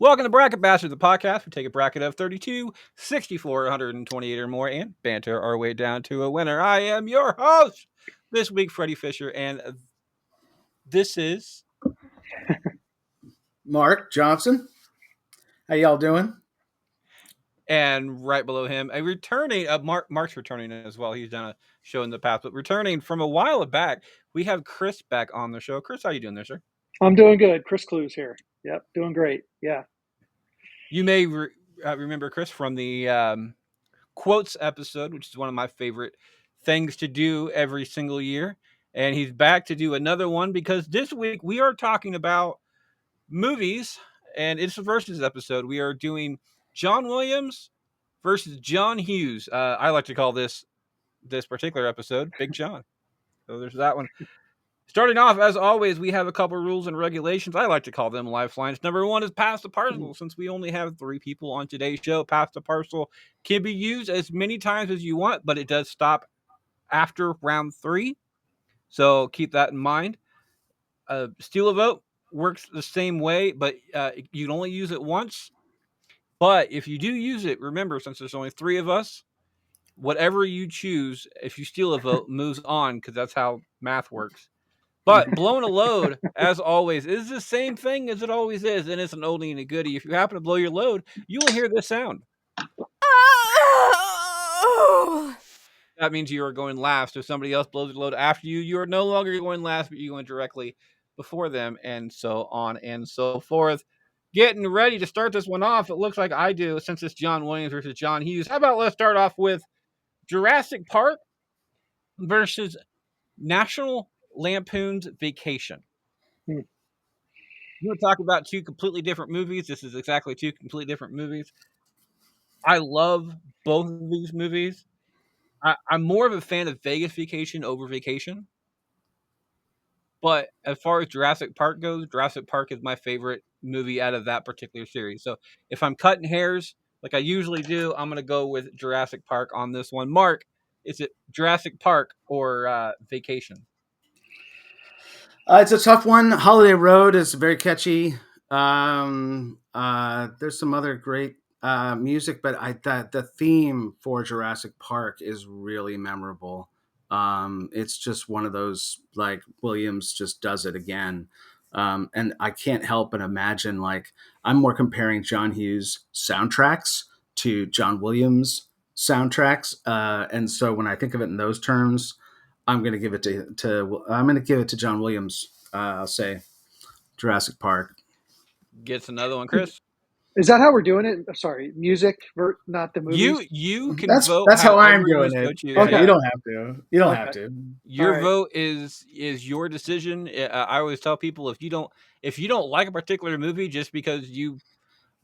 Welcome to Bracket Bashers, the podcast. We take a bracket of 32, 64, 128 or more and banter our way down to a winner. I am your host this week, Freddie Fisher, and this is Mark Johnson. How y'all doing? And right below him, a returning Mark's returning as well. He's done a show in the past, but returning from a while back, we have Chris back on the show. Chris, how you doing there, sir? I'm doing good. Chris Clues here. Yep, doing great. Yeah. You may remember Chris from the quotes episode, which is one of my favorite things to do every single year. And he's back to do another one because this week we are talking about movies, and it's a versus episode. We are doing John Williams versus John Hughes. I like to call this particular episode Big John. So there's that one. Starting off, as always, we have a couple rules and regulations. I like to call them lifelines. Number one is pass the parcel. Since we only have 3 people on today's show, pass the parcel can be used as many times as you want, but it does stop after round 3. So keep that in mind. Steal a vote works the same way, but you can only use it once. But if you do use it, remember, since there's only 3 of us, whatever you choose, if you steal a vote, moves on because that's how math works. But blown a load, as always, is the same thing as it always is, and it's an oldie and a goodie. If you happen to blow your load, you will hear this sound. That means you are going last. If somebody else blows your load after you, you are no longer going last, but you're going directly before them, and so on and so forth. Getting ready to start this one off, it looks like I do, since it's John Williams versus John Hughes. How about let's start off with Jurassic Park versus National Lampoon's Vacation. You were talking about 2 completely different movies. This is exactly 2 completely different movies. I love both of these movies. I'm more of a fan of Vegas Vacation over Vacation. But as far as Jurassic Park goes, Jurassic Park is my favorite movie out of that particular series. So if I'm cutting hairs like I usually do, I'm going to go with Jurassic Park on this one. Mark, is it Jurassic Park or Vacation? It's a tough one. Holiday Road is very catchy. There's some other great music, but the theme for Jurassic Park is really memorable. It's just one of those, like, Williams just does it again. And I can't help but imagine, like, I'm more comparing John Hughes soundtracks to John Williams soundtracks. And so when I think of it in those terms, I'm going to give it to John Williams. I'll say Jurassic Park. Gets another one, Chris. Is that how we're doing it? Sorry, music, not the movies. You can That's vote. That's how I'm doing it. Okay. You don't have to. You don't have to. Your right. vote is your decision. I always tell people if you don't like a particular movie just because you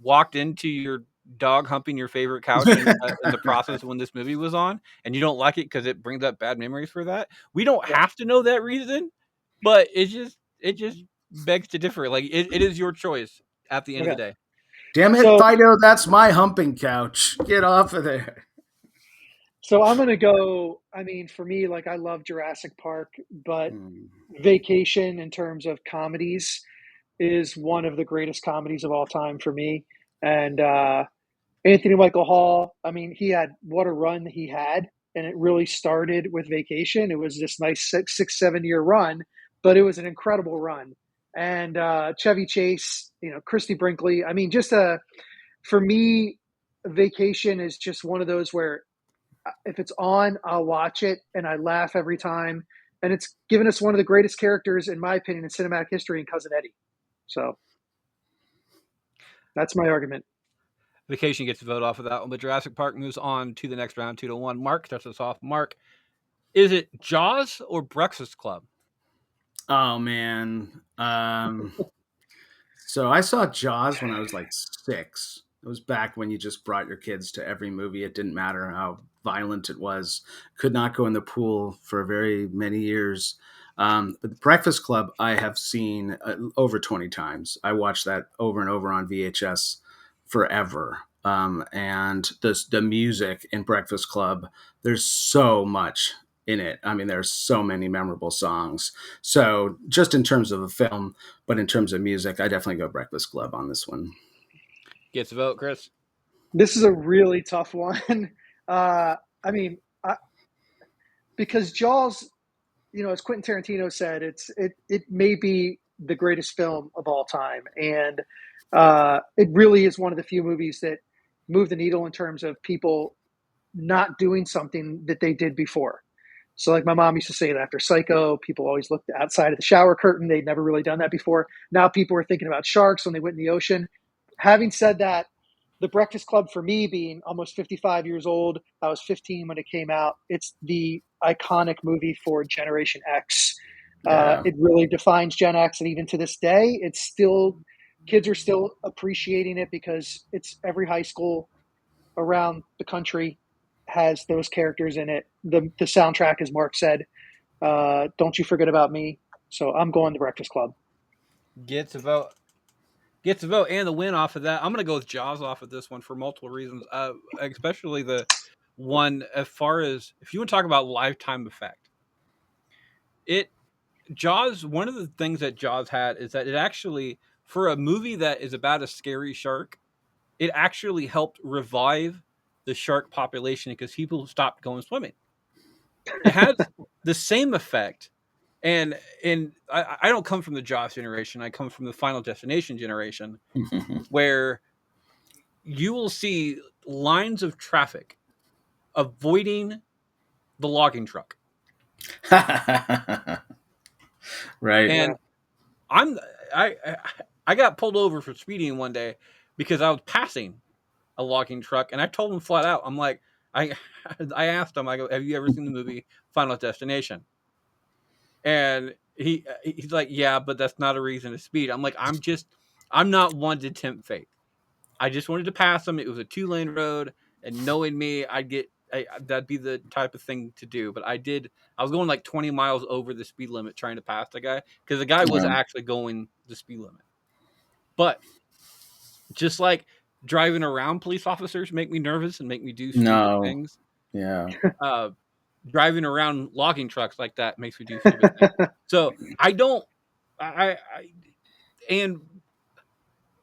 walked into your dog humping your favorite couch in the process when this movie was on, and you don't like it because it brings up bad memories for that, we don't have to know that reason, but it just begs to differ. Like it is your choice at the end of the day. Damn it, Fido, that's my humping couch. Get off of there. So I'm going to go, I mean, for me, like, I love Jurassic Park, but Vacation in terms of comedies is one of the greatest comedies of all time for me. And Anthony Michael Hall, I mean, what a run he had. And it really started with Vacation. It was this nice 6-7 year run, but it was an incredible run. And Chevy Chase, Christy Brinkley. I mean, for me, Vacation is just one of those where if it's on, I'll watch it and I laugh every time. And it's given us one of the greatest characters, in my opinion, in cinematic history, in Cousin Eddie. So that's my argument. Vacation gets a vote off of that one, but Jurassic Park moves on to the next round, 2-1. Mark starts us off. Mark, is it Jaws or Breakfast Club? Oh, man. So I saw Jaws when I was like 6. It was back when you just brought your kids to every movie. It didn't matter how violent it was. Could not go in the pool for very many years. But the Breakfast Club I have seen over 20 times. I watched that over and over on VHS forever. And the music in Breakfast Club, there's so much in it. I mean, there's so many memorable songs. So just in terms of a film, but in terms of music, I definitely go Breakfast Club on this one. Gets a vote, Chris. This is a really tough one. I mean, because Jaws, as Quentin Tarantino said, it may be the greatest film of all time, and it really is one of the few movies that move the needle in terms of people not doing something that they did before. So, like my mom used to say, that after Psycho, people always looked outside of the shower curtain. They'd never really done that before. Now people are thinking about sharks when they went in the ocean. Having said that, The Breakfast Club, for me, being almost 55 years old, I was 15 when it came out. It's the iconic movie for Generation X. Yeah. It really defines Gen X, and even to this day, it's still kids are still appreciating it because it's every high school around the country has those characters in it. The soundtrack, as Mark said, "Don't You Forget About Me." So I'm going The Breakfast Club. Gets a vote. Gets a vote and the win off of that. I'm going to go with Jaws off of this one for multiple reasons, especially the one as far as if you want to talk about lifetime effect. It Jaws. One of the things that Jaws had is that it actually, for a movie that is about a scary shark, it actually helped revive the shark population because people stopped going swimming. It has the same effect, and I don't come from the Jaws generation. I come from the Final Destination generation, where you will see lines of traffic avoiding the logging truck. Right. Yeah. And I'm I I got pulled over for speeding one day because I was passing a logging truck, and I told him flat out, I'm like, I I asked him, I go, have you ever seen the movie Final Destination? And he's like, yeah, but that's not a reason to speed. I'm like, I'm not one to tempt fate. I just wanted to pass him. It was a 2-lane road, and knowing me, that'd be the type of thing to do. But I did. I was going like 20 miles over the speed limit trying to pass the guy because the guy was Um, actually going the speed limit. But just like driving around police officers make me nervous and make me do stupid no. things. Yeah. Uh, Driving around logging trucks like that makes me do stupid things. So I don't. I and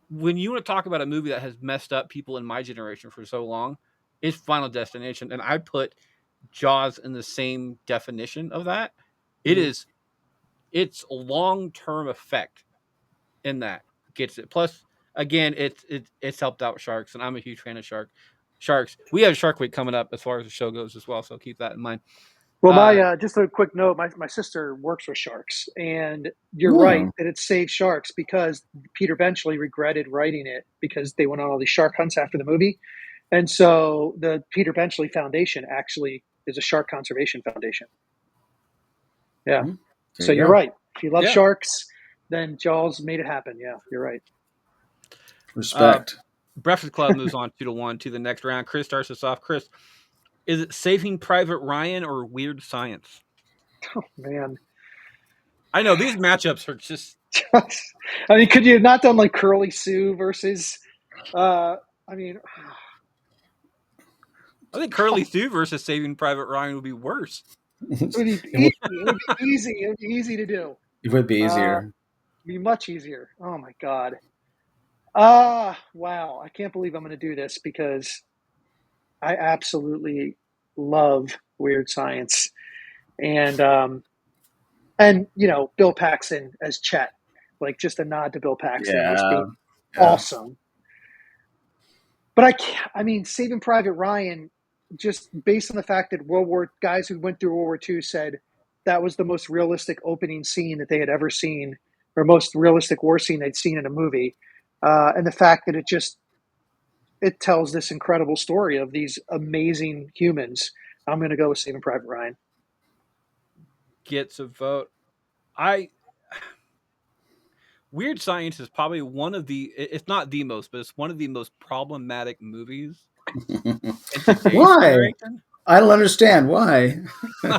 when you want to talk about a movie that has messed up people in my generation for so long, it's Final Destination, and I put Jaws in the same definition of that. It Mhm. is its long term effect in that gets it. Plus, again, it's helped out sharks, and I'm a huge fan of sharks. We have Shark Week coming up as far as the show goes as well, so keep that in mind. Well, Uh, my just a quick note: my sister works with sharks, and you're right No. that it saved sharks because Peter Benchley regretted writing it because they went on all these shark hunts after the movie, and so the Peter Benchley Foundation actually is a shark conservation foundation. Yeah, There so you you're go. right. If you love yeah. sharks, then Jaws made it happen. Yeah, you're right. Uh, Respect. Breakfast Club moves on 2-1 to the next round. Chris starts us off. Chris, is it Saving Private Ryan or Weird Science? Man, I know these matchups are just. I mean, could you have not done like Curly Sue versus? I mean, I think Curly Sue versus Saving Private Ryan would be worse. it would be It would, easy. It would be easy. It would be easy to do. it would be Uh, easier. be much easier. Oh my god. Wow. I can't believe I'm going to do this because I absolutely love Weird Science and Bill Paxton as Chet, like just a nod to Bill Paxton just Yeah. being Yeah. awesome. But I can't, I mean, Saving Private Ryan, just based on the fact that guys who went through World War II said that was the most realistic opening scene that they had ever seen, or most realistic war scene they'd seen in a movie, and the fact that it tells this incredible story of these amazing humans. I'm going to go with Saving Private Ryan. Gets a vote. I Weird Science is probably one of the. It's not the most, but it's one of the most problematic movies in today's Why? generation. I don't understand why. I'm,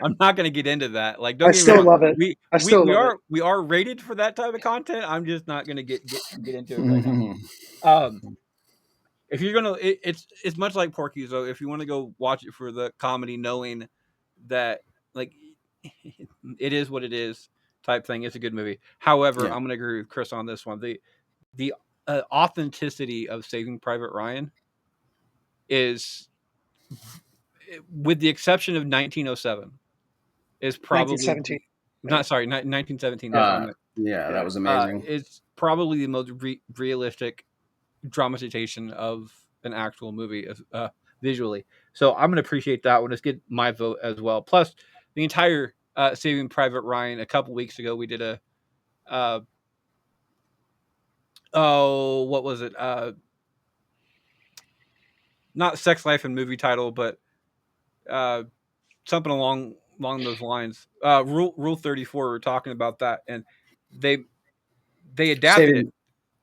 I'm not going to get into that. Like, I don't get me still wrong. love it. I still We love it. are rated for that type of content. I'm just not going to get into it right now. Um, if you're gonna, it's much like Porky's though. If you want to go watch it for the comedy, knowing that like it is what it is type thing, it's a good movie. However, Yeah. I'm gonna agree with Chris on this one. the authenticity of Saving Private Ryan is, with the exception of 1907, is probably 1917, not right? sorry, 1917. That's what I meant. Yeah, that Yeah. was amazing. It's probably the most realistic dramatization of an actual movie visually. So I'm gonna appreciate that one. Let's get my vote as well. Plus, the entire Saving Private Ryan. A couple weeks ago, we did a uh, oh, what was it? Not Sex Life and Movie Title, but uh, something along those lines. Rule 34. We're talking about that, and they they adapted it Saving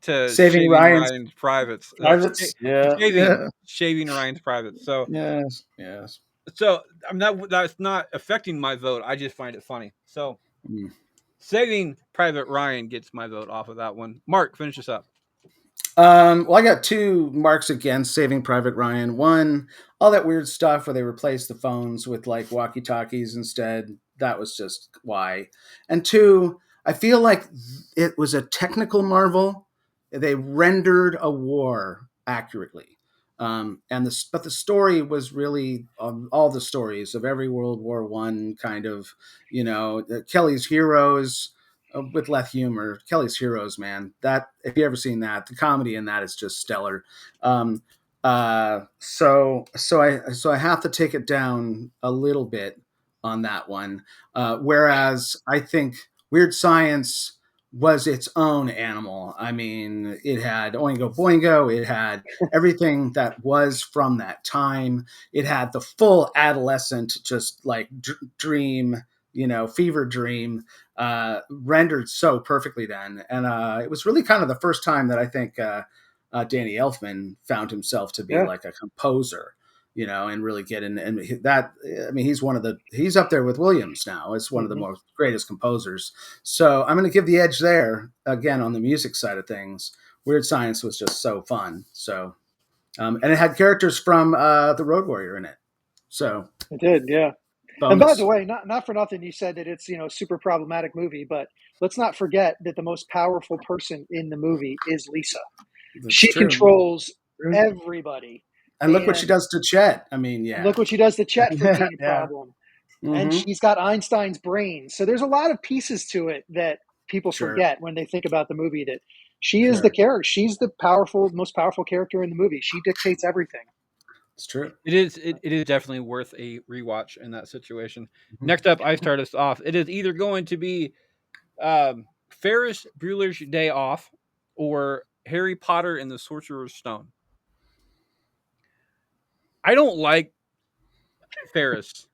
to Saving Shaving Ryan's Ryan's Privates. Privates. Yeah, yeah, Shaving Ryan's Privates. So yes, yes. so I'm not that's not affecting my vote. I just find it funny. So Mm. Saving Private Ryan gets my vote off of that one. Mark, finish this up. Well, I got two marks against Saving Private Ryan. One, all that weird stuff where they replaced the phones with like walkie talkies instead. That was just why. And two, I feel like it was a technical marvel. They rendered a war accurately. But the story was really all the stories of every World War One kind of, Kelly's heroes with less humor. Kelly's Heroes, man. That if you ever seen that, the comedy in that is just stellar. Um, so I have to take it down a little bit on that one. Whereas I think Weird Science was its own animal. I mean, it had Oingo Boingo. It had everything that was from that time. It had the full adolescent, just like dream, fever dream rendered so perfectly then. And it was really kind of the first time that I think Danny Elfman found himself to be Yeah. like a composer, and really get in. And that, I mean, he's up there with Williams now. It's one of the Hmm. most greatest composers. So I'm going to give the edge there again on the music side of things. Weird Science was just so fun. So, and it had characters from the Road Warrior in it. So It did. Yeah. And by the bonus. way, not for nothing, you said that it's a super problematic movie, but let's not forget that the most powerful person in the movie is Lisa. That's She true. controls everybody, And look what she and does to Chet. I mean, yeah. look what she does to Chet for Yeah, being a yeah. problem. And Mm-hmm. she's got Einstein's brain, so there's a lot of pieces to it that people Sure, forget when they think about the movie. That she is the sure. character. She's the most powerful character in the movie. She dictates everything. It's true. It is definitely worth a rewatch in that situation. Mhm. Next up, I start us off. It is either going to be Ferris Bueller's Day Off or Harry Potter and the Sorcerer's Stone. I don't like Ferris.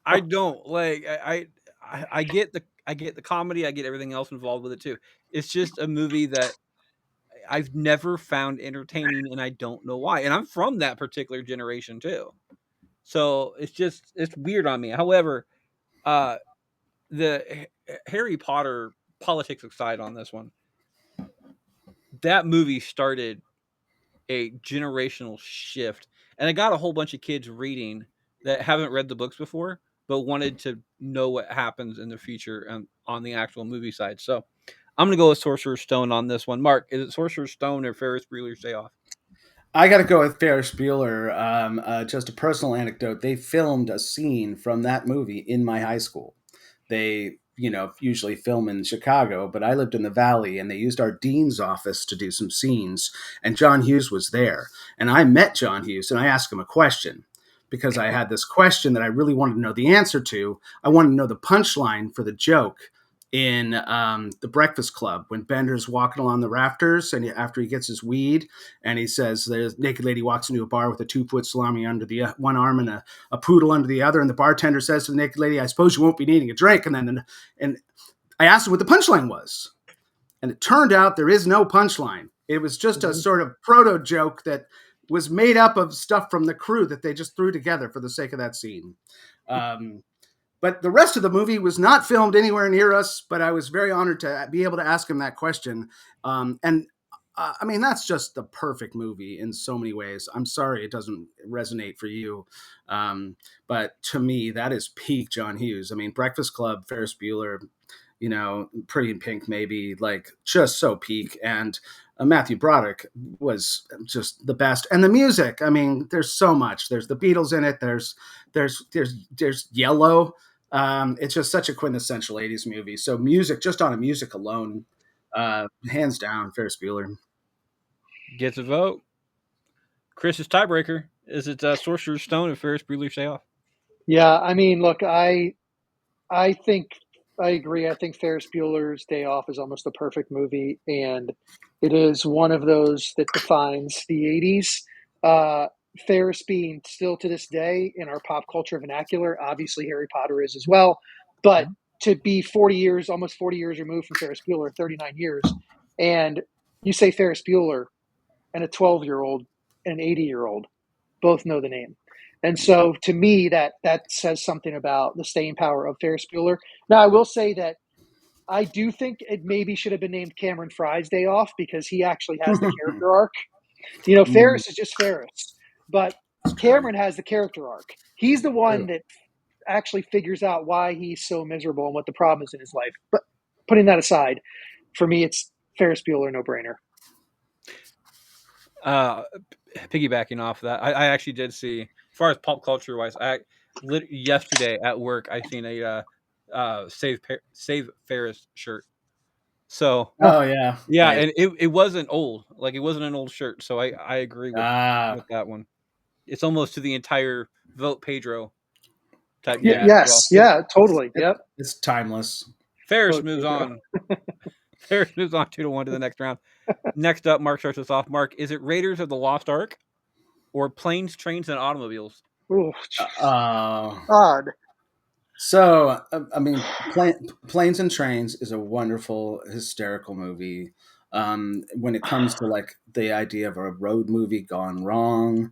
I don't like. I get the comedy. I get everything else involved with it too. It's just a movie that I've never found entertaining, and I don't know why. And I'm from that particular generation too, so it's weird on me. However, uh, the Harry Potter politics aside on this one, that movie started a generational shift, and I got a whole bunch of kids reading that haven't read the books before, but wanted to know what happens in the future on the actual movie side. So I'm gonna go with Sorcerer's Stone on this one. Mark, is it Sorcerer's Stone or Ferris Bueller's Day Off? I got to go with Ferris Bueller. Just a personal anecdote. They filmed a scene from that movie in my high school. They, usually film in Chicago, but I lived in the Valley and they used our dean's office to do some scenes. And John Hughes was there. And I met John Hughes and I asked him a question because I had this question that I really wanted to know the answer to. I wanted to know the punchline for the joke in the Breakfast Club when Bender's walking along the rafters and after he gets his weed and he says the naked lady walks into a bar with a 2-foot salami under the one arm and a poodle under the other, and the bartender says to the naked lady, "I suppose you won't be needing a drink." And I asked him what the punchline was, and it turned out there is no punchline. It was just a Mhm. sort of proto joke that was made up of stuff from the crew that they just threw together for the sake of that scene. Um, but the rest of the movie was not filmed anywhere near us, but I was very honored to be able to ask him that question. And I mean, that's just the perfect movie in so many ways. I'm sorry it doesn't resonate for you. But to me, that is peak John Hughes. I mean, Breakfast Club, Ferris Bueller, Pretty in Pink maybe, like just so peak. And Matthew Broderick was just the best. And the music, I mean, there's so much. There's the Beatles in it. There's Yellow. It's just such a quintessential 80s movie. So music, just on a music alone, hands down, Ferris Bueller. Gets a vote. Chris's tiebreaker is it Sorcerer's Stone and Ferris Bueller's Day Off. Yeah, I mean, look, I think I agree. I think Ferris Bueller's Day Off is almost a perfect movie, and it is one of those that defines the 80s. Ferris being still to this day in our pop culture vernacular, obviously Harry Potter is as well, but to be 40 years, almost 40 years removed from Ferris Bueller, 39 years, and you say Ferris Bueller, and a 12-year-old and an 80-year-old both know the name. And so to me, that says something about the staying power of Ferris Bueller. Now, I will say that I do think it maybe should have been named Cameron Fry's Day Off because he actually has the character arc. Ferris is just Ferris, but Cameron has the character arc. He's the one that actually figures out why he's so miserable and what the problem is in his life. But putting that aside, for me, it's Ferris Bueller, no brainer. Piggybacking off that, I actually did see, as far as pop culture wise, yesterday at work I seen a Save Ferris shirt. So yeah, nice. And it wasn't old, like it wasn't an old shirt. So I agree with that one. It's almost to the entire vote Pedro type. Yeah, yes, well. Totally. It's timeless. Ferris moves on. Ferris moves on 2-1 to the next round. Next up, Mark starts us off. Mark, is it Raiders of the Lost Ark or Planes, Trains, and Automobiles? Oh, odd. So, I mean, Planes and Trains is a wonderful, hysterical movie. When it comes to like the idea of a road movie gone wrong,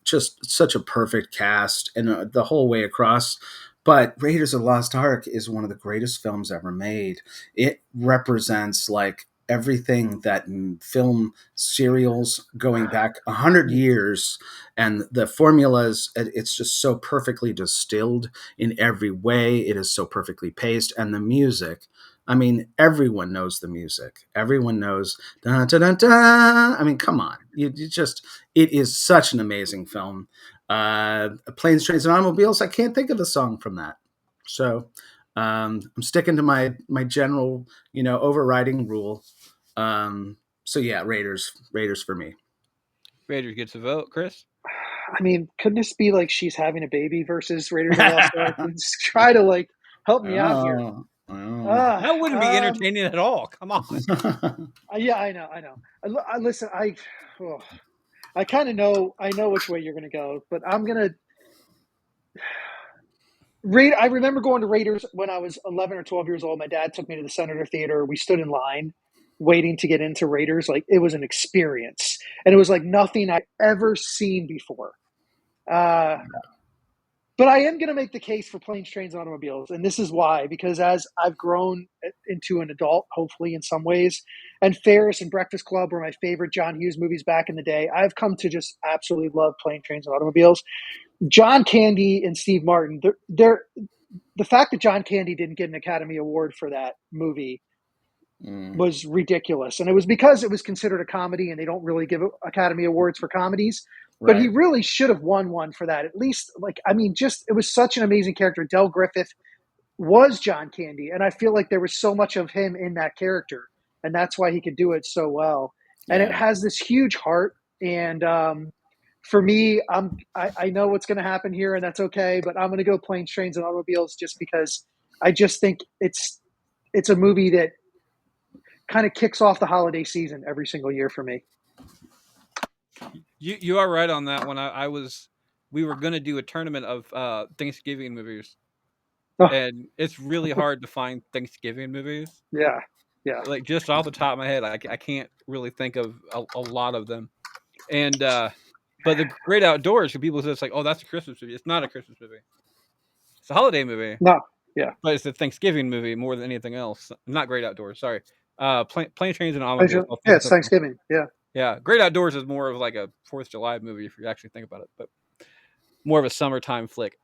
just such a perfect cast and the whole way across. But Raiders of the Lost Ark is one of the greatest films ever made. It represents like everything that film serials going back 100 years, and the formulas, it's just so perfectly distilled in every way. It is so perfectly paced. And the music, I mean, everyone knows the music. Everyone knows da, da, da, da. I mean, come on. You just, it is such an amazing film. Planes, Trains, and Automobiles, I can't think of a song from that. So I'm sticking to my general, overriding rule. So yeah, Raiders for me. Raiders gets a vote. Chris? I mean, couldn't this be like She's Having a Baby versus Raiders of the Lost Ark? Just try to like help me out here. That wouldn't be entertaining at all. Come on. Yeah, I know. Listen, I kind of know. I know which way you're going to go, but I'm going to. I remember going to Raiders when I was 11 or 12 years old. My dad took me to the Senator Theater. We stood in line waiting to get into Raiders. Like, it was an experience. And it was like nothing I'd ever seen before. But I am going to make the case for Planes, Trains, and Automobiles. And this is why, because as I've grown into an adult, hopefully in some ways, and Ferris and Breakfast Club were my favorite John Hughes movies back in the day, I've come to just absolutely love Planes, Trains, and Automobiles. John Candy and Steve Martin, the fact that John Candy didn't get an Academy Award for that movie was ridiculous. And it was because it was considered a comedy, and they don't really give Academy Awards for comedies. But he really should have won one for that. At least, it was such an amazing character. Del Griffith was John Candy, and I feel like there was so much of him in that character, and that's why he could do it so well. Yeah. And it has this huge heart, and for me, I know what's going to happen here, and that's okay, but I'm going to go Planes, Trains, and Automobiles just because I just think it's a movie that kind of kicks off the holiday season every single year for me. You are right on that one. We were going to do a tournament of Thanksgiving movies, and it's really hard to find Thanksgiving movies. Yeah. Like just off the top of my head, I can't really think of a lot of them. And but the Great Outdoors, for people say it's like, oh, that's a Christmas movie. It's not a Christmas movie. It's a holiday movie. No, yeah, but it's a Thanksgiving movie more than anything else. Not Great Outdoors. Sorry. Plane, Trains, and Automobiles. Yeah, it's Thanksgiving. Yeah. Yeah, Great Outdoors is more of like a 4th of July movie if you actually think about it, but more of a summertime flick.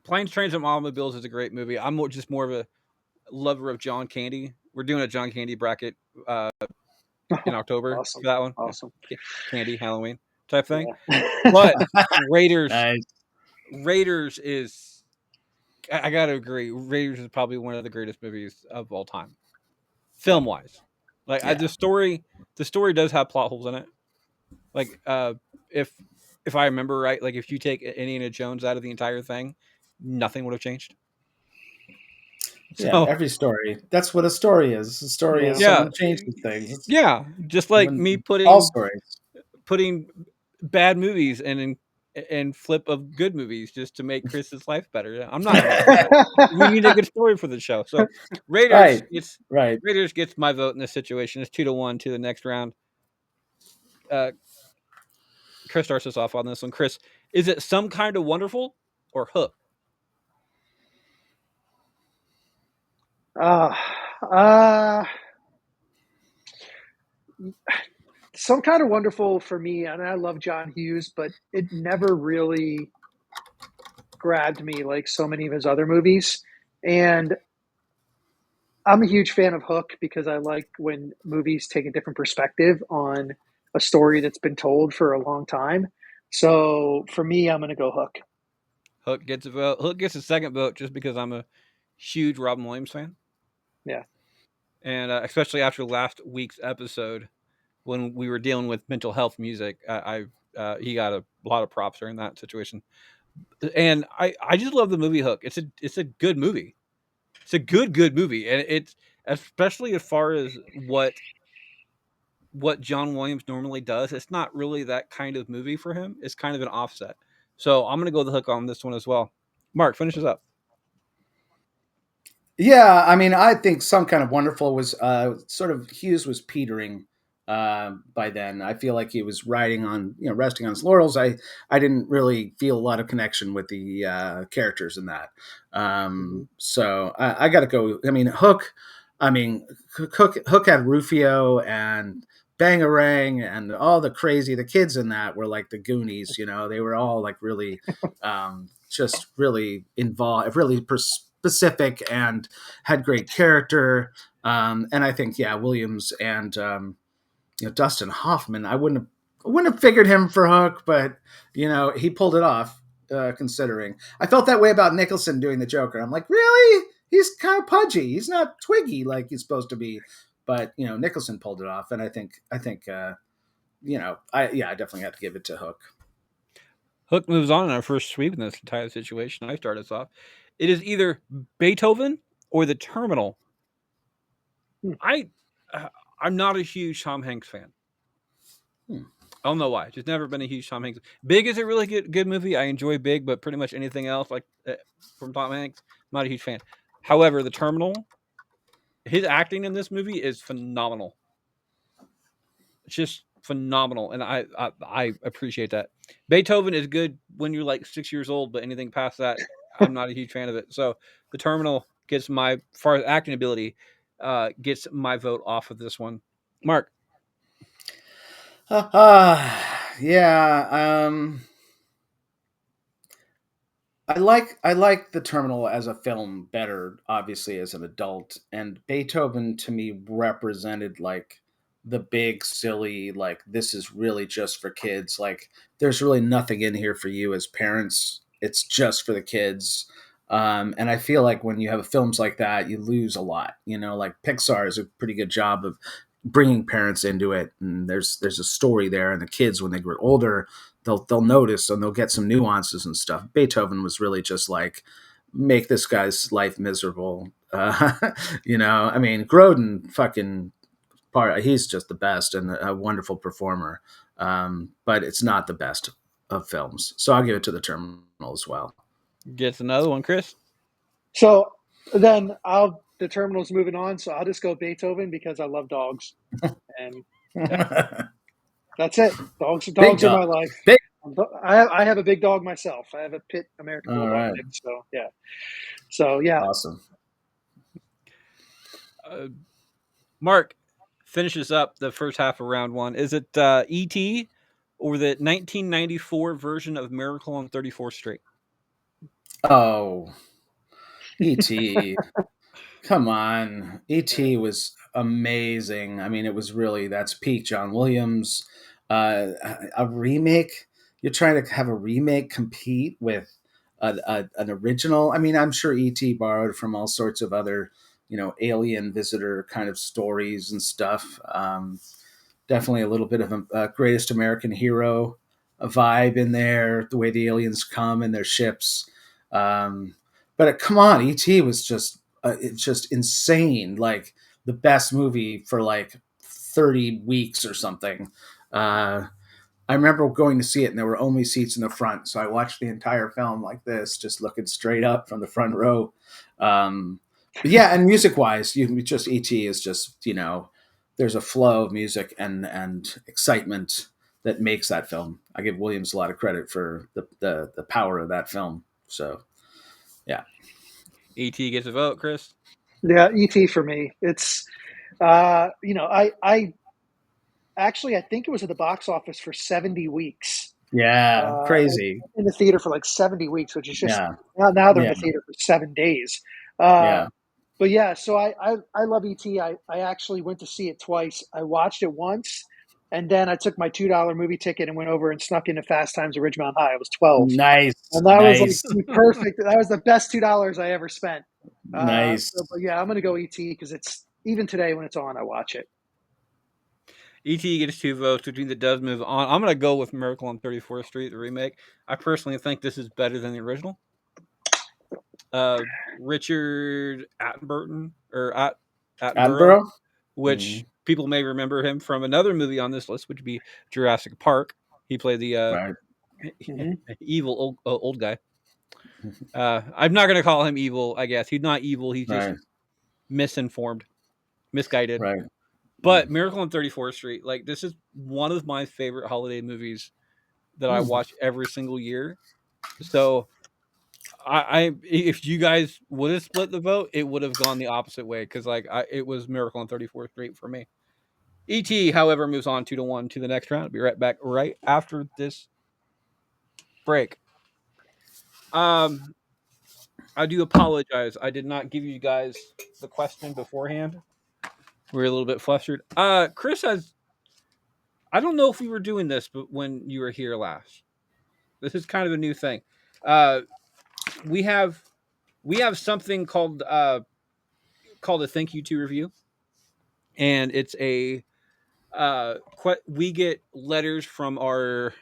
Planes, Trains, and Automobiles is a great movie. I'm just more of lover of John Candy. We're doing a John Candy bracket in October Awesome. for that one. Awesome. Yeah. Candy Halloween type thing. Yeah. But Raiders, Nice. Raiders is. I got to agree. Raiders is probably one of the greatest movies of all time, film wise. Like Yeah. the story does have plot holes in it. Like if if I remember right, like if you take Indiana Jones out of the entire thing, nothing would have changed. Yeah, So every story. That's what a story is. A story Yeah. is yeah, someone changes things. It's yeah, just like me all stories. putting bad movies and flip of good movies just to make Chris's life better. I'm not gonna do that. We need a good story for the show. So Right. Right. Raiders gets my vote in this situation. It's 2-1 to the next round. Uh, Chris starts us off on this one. Chris, is it Some Kind of Wonderful or Hook? uh, uh, Some Kind of Wonderful for me, and I love John Hughes, but it never really grabbed me like so many of his other movies. And I'm a huge fan of Hook because I like when movies take a different perspective on a story that's been told for a long time. So for me, I'm going to go Hook. Hook gets a vote. Hook gets a second vote just because I'm a huge Robin Williams fan. Yeah. And especially after last week's episode when we were dealing with mental health music, he got a lot of props during that situation. And I just love the movie Hook. It's a good movie. It's a good movie, and it's especially as far as what John Williams normally does. It's not really that kind of movie for him. It's kind of an offset. So I'm gonna go the Hook on this one as well. Mark finishes up. Yeah, I mean, I think Some Kind of Wonderful was sort of Hughes was petering by then. I feel like he was riding on, resting on his laurels. I didn't really feel a lot of connection with the characters in that. Mm-hmm. So I got to go. I mean, Hook. I mean, Hook had Rufio and Bangarang and all the kids in that were like the Goonies. They were all like really, just really involved, really specific and had great character. And I think, yeah, Williams and Dustin Hoffman. I wouldn't have figured him for Hook, but he pulled it off. Considering, I felt that way about Nicholson doing the Joker. I'm like, really? He's kind of pudgy. He's not twiggy like he's supposed to be. But Nicholson pulled it off, and I think I definitely have to give it to Hook. Hook moves on in our first sweep in this entire situation. I start us off. It is either Beethoven or The Terminal. Hmm. I'm not a huge Tom Hanks fan. Hmm. I don't know why. Just never been a huge Tom Hanks. Big is a really good movie. I enjoy Big, but pretty much anything else like from Tom Hanks, I'm not a huge fan. However, The Terminal, his acting in this movie is phenomenal. It's just phenomenal, and I appreciate that. Beethoven is good when you're like 6 years old, but anything past that, I'm not a huge fan of it. So The Terminal gets my, as far as acting ability, gets my vote off of this one. Mark, Yeah. I like The Terminal as a film better, obviously as an adult, and Beethoven to me represented like the big silly, like this is really just for kids. Like there's really nothing in here for you as parents. It's just for the kids. And I feel like when you have films like that, you lose a lot. Like Pixar is a pretty good job of bringing parents into it, and there's a story there, and the kids when they grow older they'll notice and they'll get some nuances and stuff. Beethoven was really just like make this guy's life miserable. I mean, Grodin fucking he's just the best and a wonderful performer. But it's not the best of films. So I'll give it to The Terminal as well. gets another one. Chris, So then the Terminal's moving on. So I'll just go Beethoven because I love dogs. And that's it. Dogs Big are dog. my life. Big. I have a big dog myself. I have a pit American All Bulldog right. mix. So yeah. So yeah. Awesome. Mark finishes up the first half of round one. Is it E.T. or the 1994 version of Miracle on 34th Street? Oh, E.T. Come on. E.T. was amazing. I mean, it was really, that's peak John Williams. A remake? You're trying to have a remake compete with an original? I mean, I'm sure E.T. borrowed from all sorts of other, alien visitor kind of stories and stuff. Definitely a little bit of a greatest American hero a vibe in there, the way the aliens come in their ships. But come on, ET was just it's just insane. Like the best movie for like 30 weeks or something. Uh, I remember going to see it, and there were only seats in the front, so I watched the entire film like this, just looking straight up from the front row. Um, but yeah, and music wise, you just ET is just there's a flow of music and excitement that makes that film. I give Williams a lot of credit for the power of that film. So yeah, Et gets a vote, Chris. Yeah, ET for me. It's I actually I think it was at the box office for 70 weeks. yeah, Uh, crazy, in the theater for like 70 weeks, which is just yeah, now they're in yeah, the theater for 7 days. Uh, yeah. but yeah, so I love ET. I actually went to see it twice. I watched it once, and then I took my $2 movie ticket and went over and snuck into Fast Times at Ridgemont High. I was 12, Nice, and that was like nice, the perfect. That was the best $2 I ever spent. nice. But yeah, I'm gonna go ET because it's even today when it's on, I watch it. Et gets 2 votes, which means it does move on. I'm going to go with Miracle on 34th Street, the remake. I personally think this is better than the original. Richard Attenborough, Attenborough. which people may remember him from another movie on this list, which would be Jurassic Park. He played the Right. Mm-hmm. evil old guy. I'm not going to call him evil, I guess. He's not evil. He's just Right. misinformed, misguided. Right. But Miracle on 34th Street, like, this is one of my favorite holiday movies that I watch every single year. So I if you guys would have split the vote, it would have gone the opposite way because it was Miracle on 34th Street for me. Et, however, moves on 2-1 to the next round. I'll be right back right after this break. I do apologize. I did not give you guys the question beforehand. We are a little bit flustered. Chris has. I don't know if we were doing this, but when you were here last, this is kind of a new thing. Uh, we have something called a thank you to review, and it's a we get letters from our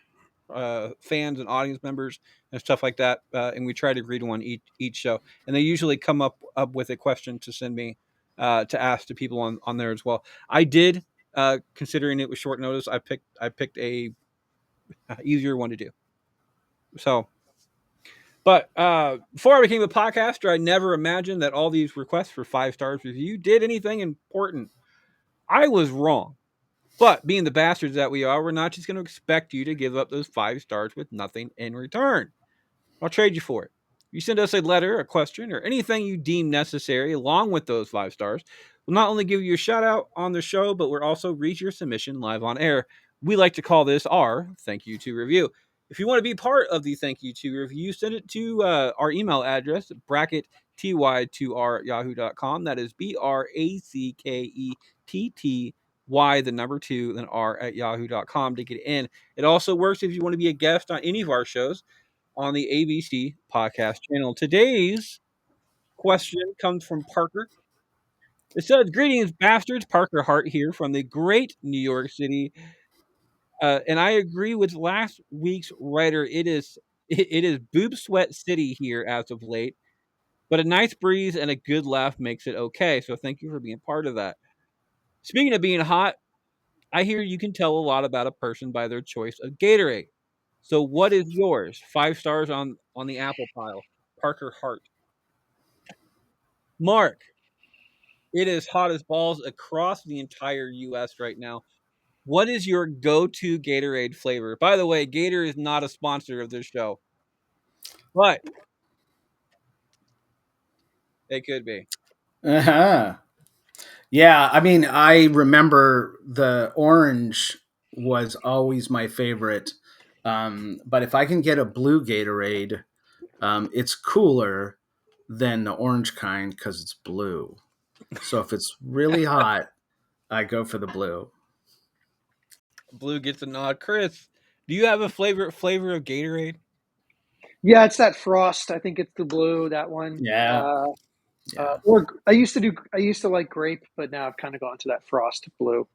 fans and audience members and stuff like that, and we try to read one each show, and they usually come up with a question to send me to ask to people on there as well. I did, considering it was short notice, I picked a easier one to do. So, but before I became a podcaster, I never imagined that all these requests for 5 stars review did anything important. I was wrong. But being the bastards that we are, we're not just going to expect you to give up those 5 stars with nothing in return. I'll trade you for it. You send us a letter, a question, or anything you deem necessary along with those 5 stars. We'll not only give you a shout out on the show, but we'll also read your submission live on air. We like to call this our thank you to review. If you want to be part of the thank you to review, send it to our email address, bracketty2r@yahoo.com. That is BRACKETTY, the number 2, then r@yahoo.com to get in. It also works if you want to be a guest on any of our shows on the ABC podcast channel. Today's question comes from Parker. It says, "Greetings, bastards. Parker Hart here from the great New York City. And I agree with last week's writer. It is boob sweat city here as of late, but a nice breeze and a good laugh makes it okay. So thank you for being part of that. Speaking of being hot, I hear you can tell a lot about a person by their choice of Gatorade. So what is yours? 5 stars on the apple pile. Parker Hart. Mark, it is hot as balls across the entire US right now. What is your go-to Gatorade flavor? By the way, Gator is not a sponsor of this show, but it could be. Uh-huh. Yeah, I mean, I remember the orange was always my favorite. But if I can get a blue Gatorade, it's cooler than the orange kind because it's blue. So if it's really hot, I go for the blue. Blue gets a nod. Chris, do you have a favorite flavor of Gatorade? Yeah, it's that Frost. I think it's the blue, that one. Yeah. Yeah. Or I used to like grape, but now I've kind of gone to that Frost blue.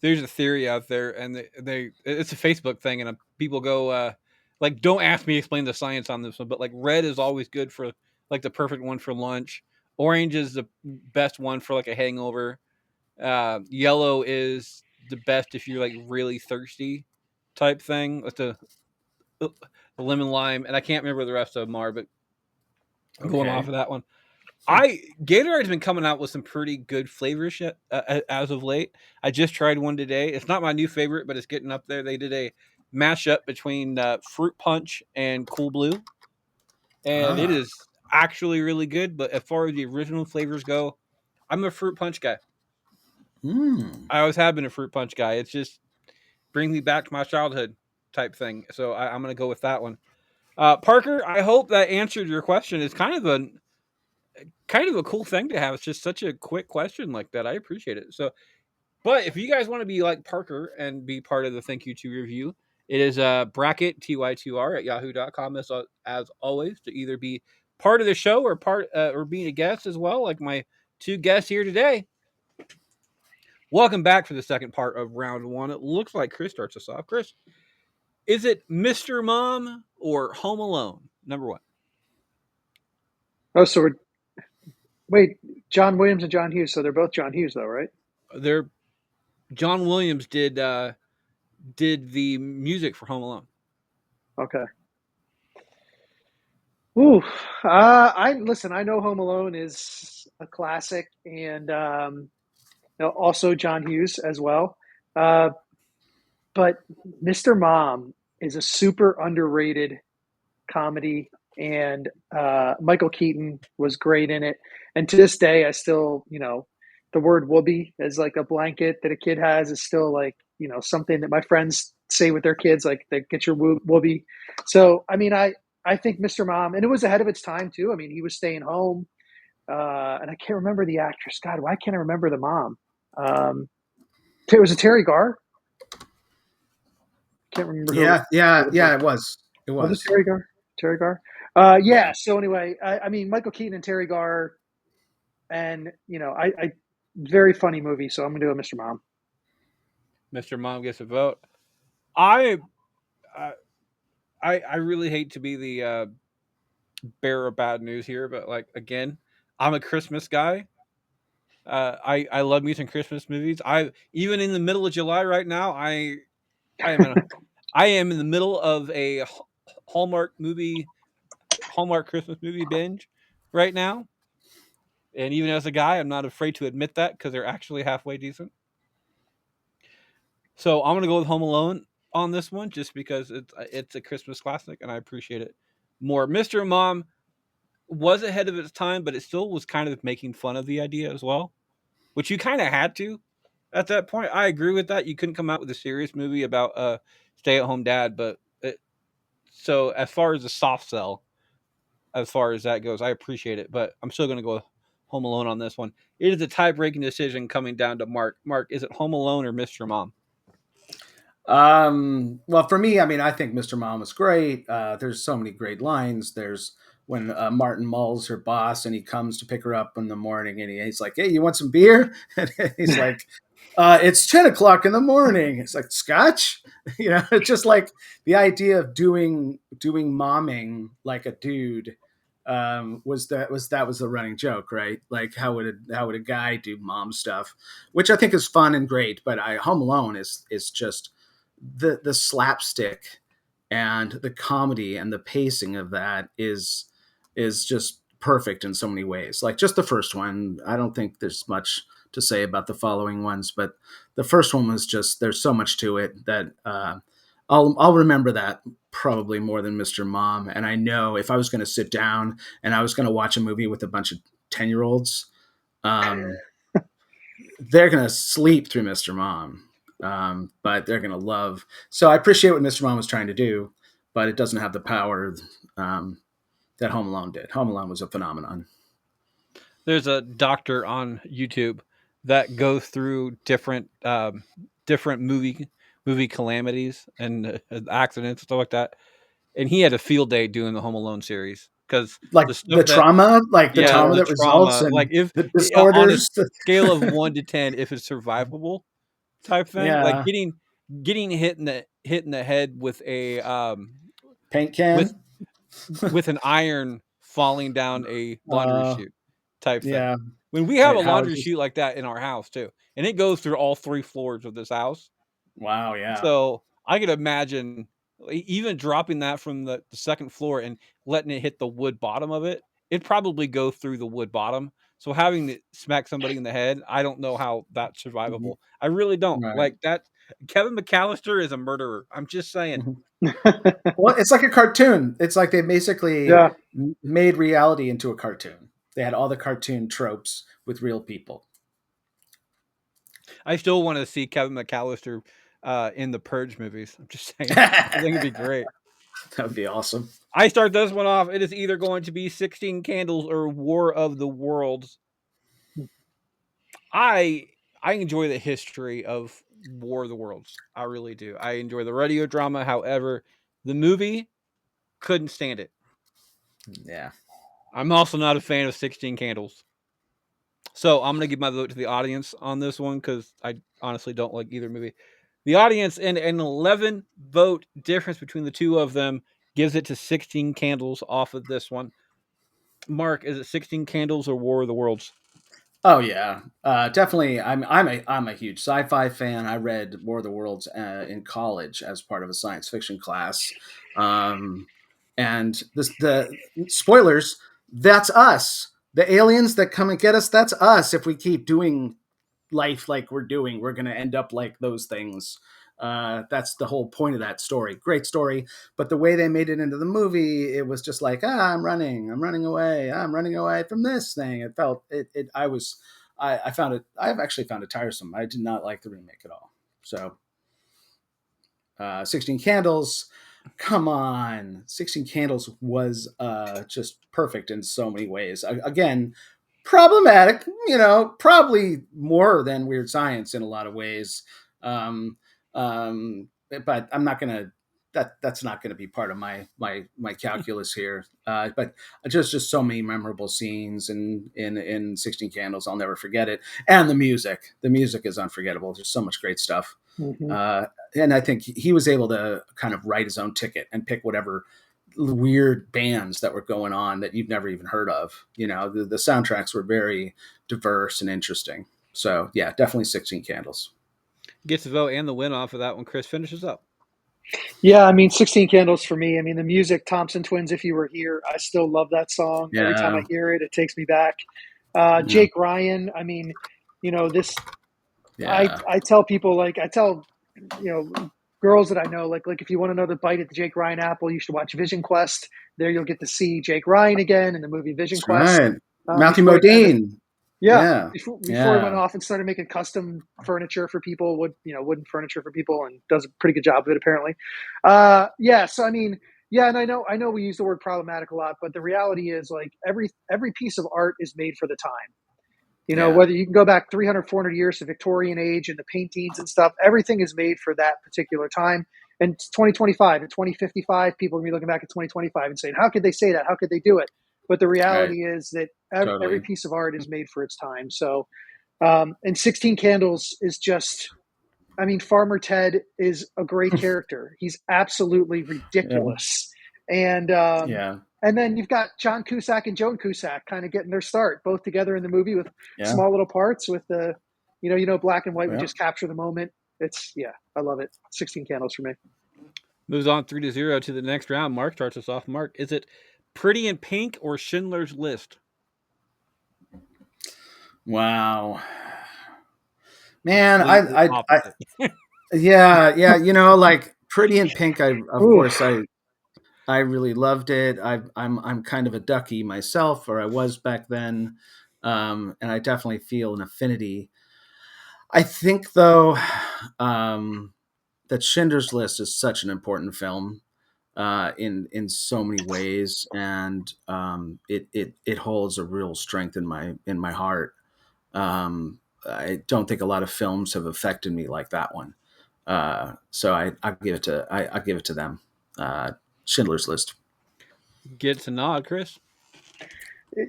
There's a theory out there, and they it's a Facebook thing, and people go like, don't ask me to explain the science on this one, but like red is always good for like the perfect one for lunch. Orange is the best one for like a hangover. Yellow is the best if you're like really thirsty, type thing with the lemon lime, and I can't remember the rest of them are, but going off Okay. of that one. Gatorade's been coming out with some pretty good flavors as of late. I just tried one today. It's not my new favorite, but it's getting up there. They did a mashup between fruit punch and cool blue, and it Ah. is actually really good. But as far as the original flavors go, I'm a fruit punch guy. Hmm. I always have been a fruit punch guy. It's just brings me back to my childhood type thing. So I'm gonna go with that one. Parker, I hope that answered your question. It's kind of a cool thing to have. It's just such a quick question like that. I appreciate it. So, but if you guys want to be like Parker and be part of the Thank You to Review, it is bracket ty2r at yahoo.com as always to either be part of the show or or being a guest as well, like my two guests here today. Welcome back for the second part of round one. It looks like Chris starts us off. Chris, is it Mr. Mom or Home Alone? Number one. Oh, so wait, John Williams and John Hughes. So they're both John Hughes, though, right? There, John Williams did the music for Home Alone. Okay. Ooh, I listen. I know Home Alone is a classic, and also John Hughes as well. Uh, but Mr. Mom is a super underrated comedy, and Michael Keaton was great in it. And to this day, I still, the word "whoopee" as like a blanket that a kid has is still like, something that my friends say with their kids, like they get your whoopee. So, I mean, I think Mr. Mom, and it was ahead of its time too. I mean, he was staying home, and I can't remember the actress. God, why can't I remember the mom? Um, it was a Terry Garr. Can't remember who. Yeah. Yeah. Who Yeah. It was. It Was it was. Terry Garr? Terry Garr? Yeah. Yeah. So anyway, I mean, Michael Keaton and Terry Garr, and I very funny movie. So I'm gonna do a Mr. Mom. Mr. Mom gets a vote. I I I really hate to be the bearer of bad news here, but like again, I'm a Christmas guy. I love me some Christmas movies. I even in the middle of July right now, I am in a, I am in the middle of a Hallmark movie, Hallmark Christmas movie binge right now. And even as a guy, I'm not afraid to admit that because they're actually halfway decent. So I'm gonna go with Home Alone on this one, just because it's a Christmas classic and I appreciate it more. Mr. Mom was ahead of its time, but it still was kind of making fun of the idea as well, which you kind of had to at that point. I agree with that. You couldn't come out with a serious movie about a stay-at-home dad, but so as far as the soft sell, as far as that goes, I appreciate it, but I'm still going to go Home Alone on this one. It is a tie-breaking decision coming down to Mark. Mark, is it Home Alone or Mr. Mom? Well, for me, I mean, I think Mr. Mom was great. There's so many great lines. There's when Martin Mull's her boss and he comes to pick her up in the morning and he's like, "Hey, you want some beer?" And he's like, "It's 10 o'clock in the morning." It's like scotch, It's just like the idea of doing momming like a dude was the running joke, right? Like how would a guy do mom stuff, which I think is fun and great. But Home Alone is just the slapstick and the comedy and the pacing of that is just perfect in so many ways. Like just the first one, I don't think there's much to say about the following ones, but the first one was just there's so much to it that I'll remember that probably more than Mr. Mom. And I know if I was going to sit down and I was going to watch a movie with a bunch of 10-year-olds, they're going to sleep through Mr. Mom. But they're going to love. So I appreciate what Mr. Mom was trying to do, but it doesn't have the power that Home Alone did. Home Alone was a phenomenon. There's a doctor on YouTube that goes through different movie calamities and accidents and stuff like that, and he had a field day doing the Home Alone series because Like the stuff the that trauma, yeah the that results trauma, like and if the on a disorders. scale of 1 to 10, if it's survivable type thing, like Yeah. getting hit in the head with a Paint with can. with an iron falling down a laundry uh, chute type thing. yeah. When we have a How laundry just, chute like that in our house too, and it goes through all 3 floors of this house. wow. Yeah. So, I could imagine even dropping that from the 2nd floor and letting it hit the wood bottom of it, it'd probably go through the wood bottom. So, having to smack somebody in the head, I don't know how that's Mhm. survivable. I really don't. Right. Like, that Kevin McAllister is a murderer. I'm just saying. Mhm. Well, it's like a cartoon. It's like they basically Yeah. made reality into a cartoon. They had all the cartoon tropes with real people. I still wanna see Kevin McAllister, in the Purge movies. I'm just saying. I think it'd be That great. would be awesome. I start this one off. It is either going to be 16 Candles or War of the Worlds. I I enjoy the history of War of the Worlds. I really do. I enjoy the radio drama. However, the movie couldn't stand it. Yeah. I'm also not a fan of 16 Candles. So I'm gonna give my vote to the audience on this one because I honestly don't like either movie. The audience and an 11 vote difference between the two of them gives it to 16 Candles off of this one. Mark, is it 16 Candles or War of the Worlds? Oh yeah, definitely. I'm a huge sci-fi fan. I read War of the Worlds in college as part of a science fiction class, um, and the spoilers. That's us. The aliens that come and get us. That's us. If we keep doing life like we're doing, we're going to end up like those things. That's the whole point of that story. Great story, but the way they made it into the movie, it was just like, I'm running away, I'm running away from this thing. It felt it. I found it. I've actually found it tiresome. I did not like the remake at all. So, 16 Candles. Come on, 16 Candles was just perfect in so many ways. Again, problematic, probably more than Weird Science in a lot of ways. Um, but I'm not gonna. That's not going to be part of my calculus here. But just so many memorable scenes in 16 Candles. I'll never forget it. And the music is unforgettable. There's so much great stuff. Mhm. Uh, and I think he was able to kind of write his own ticket and pick whatever weird bands that were going on that you've never even heard of. The soundtracks were very diverse and interesting. So yeah, definitely 16 Candles. Gets the vote and the win off of that one. Chris finishes up. Yeah, I mean, 16 Candles for me. I mean, the music, Thompson Twins, If You Were Here, I still love that song. Every time I Yeah. hear it, it takes me back. Yeah. Jake Ryan, I mean, this, Yeah. I tell people, like, I tell, girls that I know, like if you want another bite at the Jake Ryan apple, you should watch Vision Quest. There you'll get to see Jake Ryan again in the movie Vision That's Quest. right. Matthew Before he kind of Modine. Yeah, Yeah. before he went Yeah. off and started making custom furniture for people, wooden furniture for people, and does a pretty good job of it apparently. Yeah, so I mean, yeah, and I know we use the word problematic a lot, but the reality is like every piece of art is made for the time. Yeah. Whether you can go back 300, 400 years to Victorian age and the paintings and stuff, everything is made for that particular time. And it's 2025 and 2055, people are going to be looking back at 2025 and saying, how could they say that? How could they do it? But the Right. reality is that every Totally. piece of art is made for its time. So, and 16 Candles is just, I mean, Farmer Ted is a great character. He's absolutely Yeah. ridiculous. And Yeah. and then you've got John Cusack and Joan Cusack kind of getting their start, both together in the movie with Yeah. small little parts with the, black and white would Yeah. just capture the moment. Yeah, I love it. 16 Candles for me. Moves on 3-0 to the next round. Mark starts us off. Mark, is it Pretty in Pink or Schindler's List? Wow. Man, Completely I opposite. yeah, yeah, like Pretty in Pink, of course Oof. I really loved it. I'm kind of a ducky myself, or I was back then, and I definitely feel an affinity. I think though, that Schindler's List is such an important film. in so many ways, and it holds a real strength in my heart. I don't think a lot of films have affected me like that one. So I give it to them. Schindler's List. Gets a nod, Chris.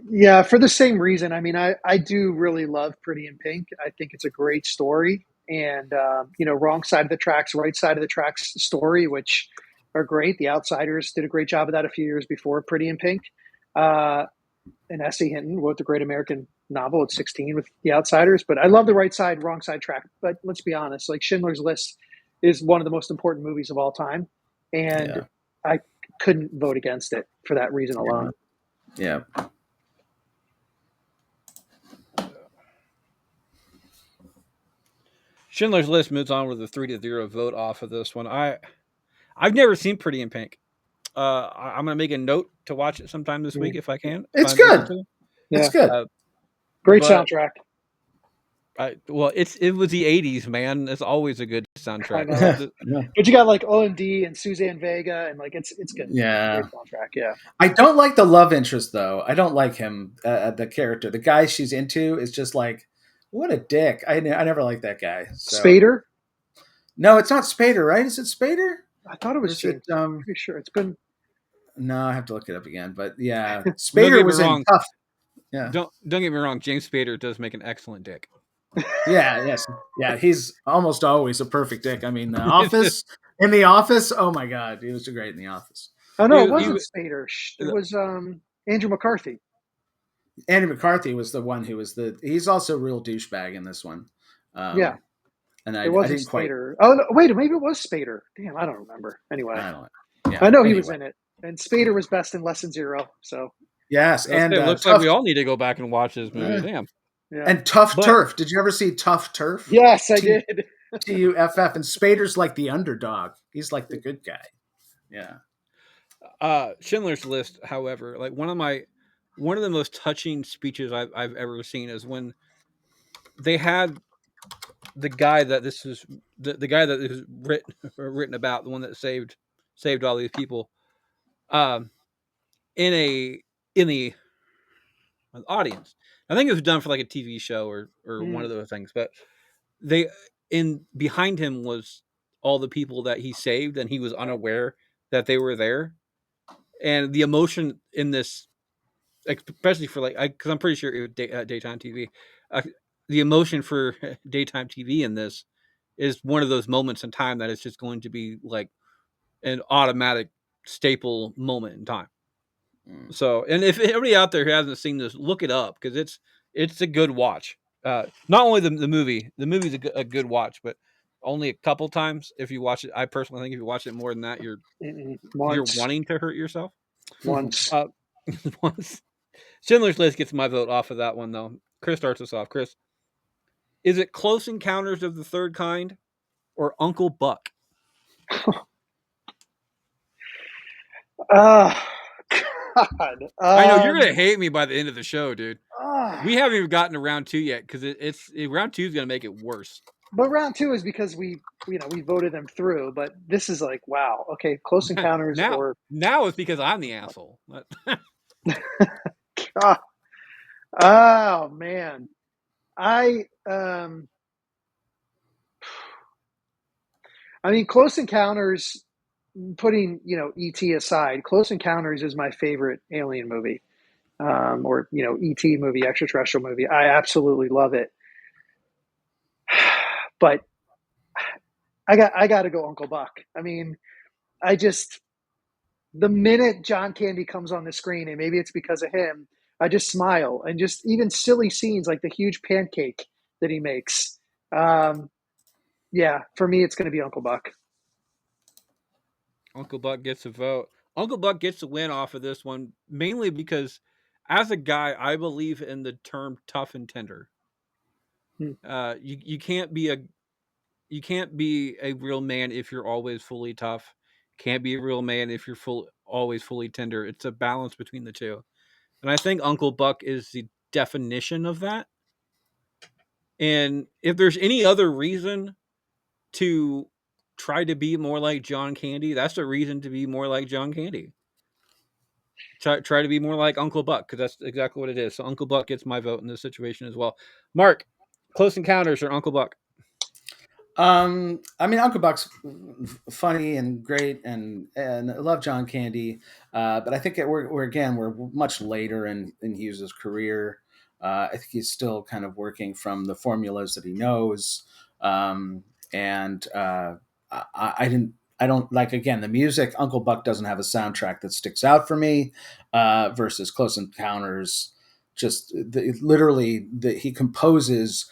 Yeah, for the same reason. I mean, I do really love Pretty in Pink. I think it's a great story, and wrong side of the tracks, right side of the tracks story, which are great. The Outsiders did a great job of that a few years before Pretty in Pink. Uh, and S.E. Hinton wrote the great American novel at 16 with The Outsiders. But I love the right side, wrong side track. But let's be honest, like Schindler's List is one of the most important movies of all time, and Yeah. I couldn't vote against it for that reason alone. Yeah. Schindler's List moves on with a 3-0 vote off of this one. I've never seen Pretty in Pink. I'm gonna make a note to watch it sometime this week if I can. If It's I'm able good. to. It's Yeah. good. Great But soundtrack. it was the '80s, man. It's always a good soundtrack. Yeah. But you got like OMD and Suzanne Vega, and like it's good. Yeah. Great soundtrack. Yeah. I don't like the love interest though. I don't like him, the character. The guy she's into is just like, what a dick. I never liked that guy. So. Spader? No, it's not Spader, right? Is it Spader? I thought it was James. I'm pretty sure it's been. No, I have to look it up again. But yeah, Don't Spader get me was in wrong. Tough. Yeah. Don't get me wrong. James Spader does make an excellent dick. Yeah. Yes. Yeah. He's almost always a perfect dick. I mean, in the Office. Oh my God, he was great in the Office. Oh no, it wasn't Spader. It was Andrew McCarthy. Andy McCarthy was the one who was he's also a real douchebag in this one. Yeah. And it wasn't didn't quite. Spader. Oh no, wait, maybe it was Spader. Damn, I don't remember. Anyway, I know he was in it, and Spader was best in Lesson Zero. So yes, and it looks like we all need to go back and watch this movie. Damn. Yeah. And Tough Turf. Did you ever see Tough Turf? Yes, I did. TUFF. And Spader's like the underdog. He's like the good guy. Yeah. Schindler's List, however, like one of the most touching speeches I've ever seen is when they had the guy that this is the guy that is written about, the one that saved all these people, in the audience. I think it was done for like a TV show or one of those things, but behind him was all the people that he saved, and he was unaware that they were there, and the emotion in this, especially for because I'm pretty sure it was daytime TV. The emotion for daytime TV in this is one of those moments in time that is just going to be like an automatic staple moment in time. So, and if everybody out there who hasn't seen this, look it up because it's a good watch. Not only the movie's a good watch, but only a couple times if you watch it. I personally think if you watch it more than that, you're wanting to hurt yourself. Once. Once. Schindler's List gets my vote off of that one though. Chris starts us off. Chris, is it Close Encounters of the Third Kind or Uncle Buck? God. I know you're gonna hate me by the end of the show, dude. We haven't even gotten to round 2 yet because round 2 is gonna make it worse. But round 2 is because we voted them through. But this is like, wow, okay, Close Encounters now it's because I'm the asshole. God. Oh man, I mean, Close Encounters. Putting E.T. aside, Close Encounters is my favorite alien movie, or E.T. movie, extraterrestrial movie. I absolutely love it. But I got to go Uncle Buck. I mean, the minute John Candy comes on the screen, and maybe it's because of him, I just smile, and just even silly scenes like the huge pancake that he makes. Yeah, for me, it's going to be Uncle Buck. Uncle Buck gets a vote. Uncle Buck gets a win off of this one, mainly because as a guy, I believe in the term tough and tender. You can't be a real man if you're always fully tough. Can't be a real man if you're always fully tender. It's a balance between the two. And I think Uncle Buck is the definition of that. And if there's any other reason to try to be more like John Candy. That's the reason to be more like John Candy. Try to be more like Uncle Buck, because that's exactly what it is. So Uncle Buck gets my vote in this situation as well. Mark, Close Encounters or Uncle Buck? I mean, Uncle Buck's funny and great, and I love John Candy, but I think we're much later in Hughes's career. I think he's still kind of working from the formulas that he knows, and I don't like, again, the music. Uncle Buck doesn't have a soundtrack that sticks out for me, versus Close Encounters. Literally, he composes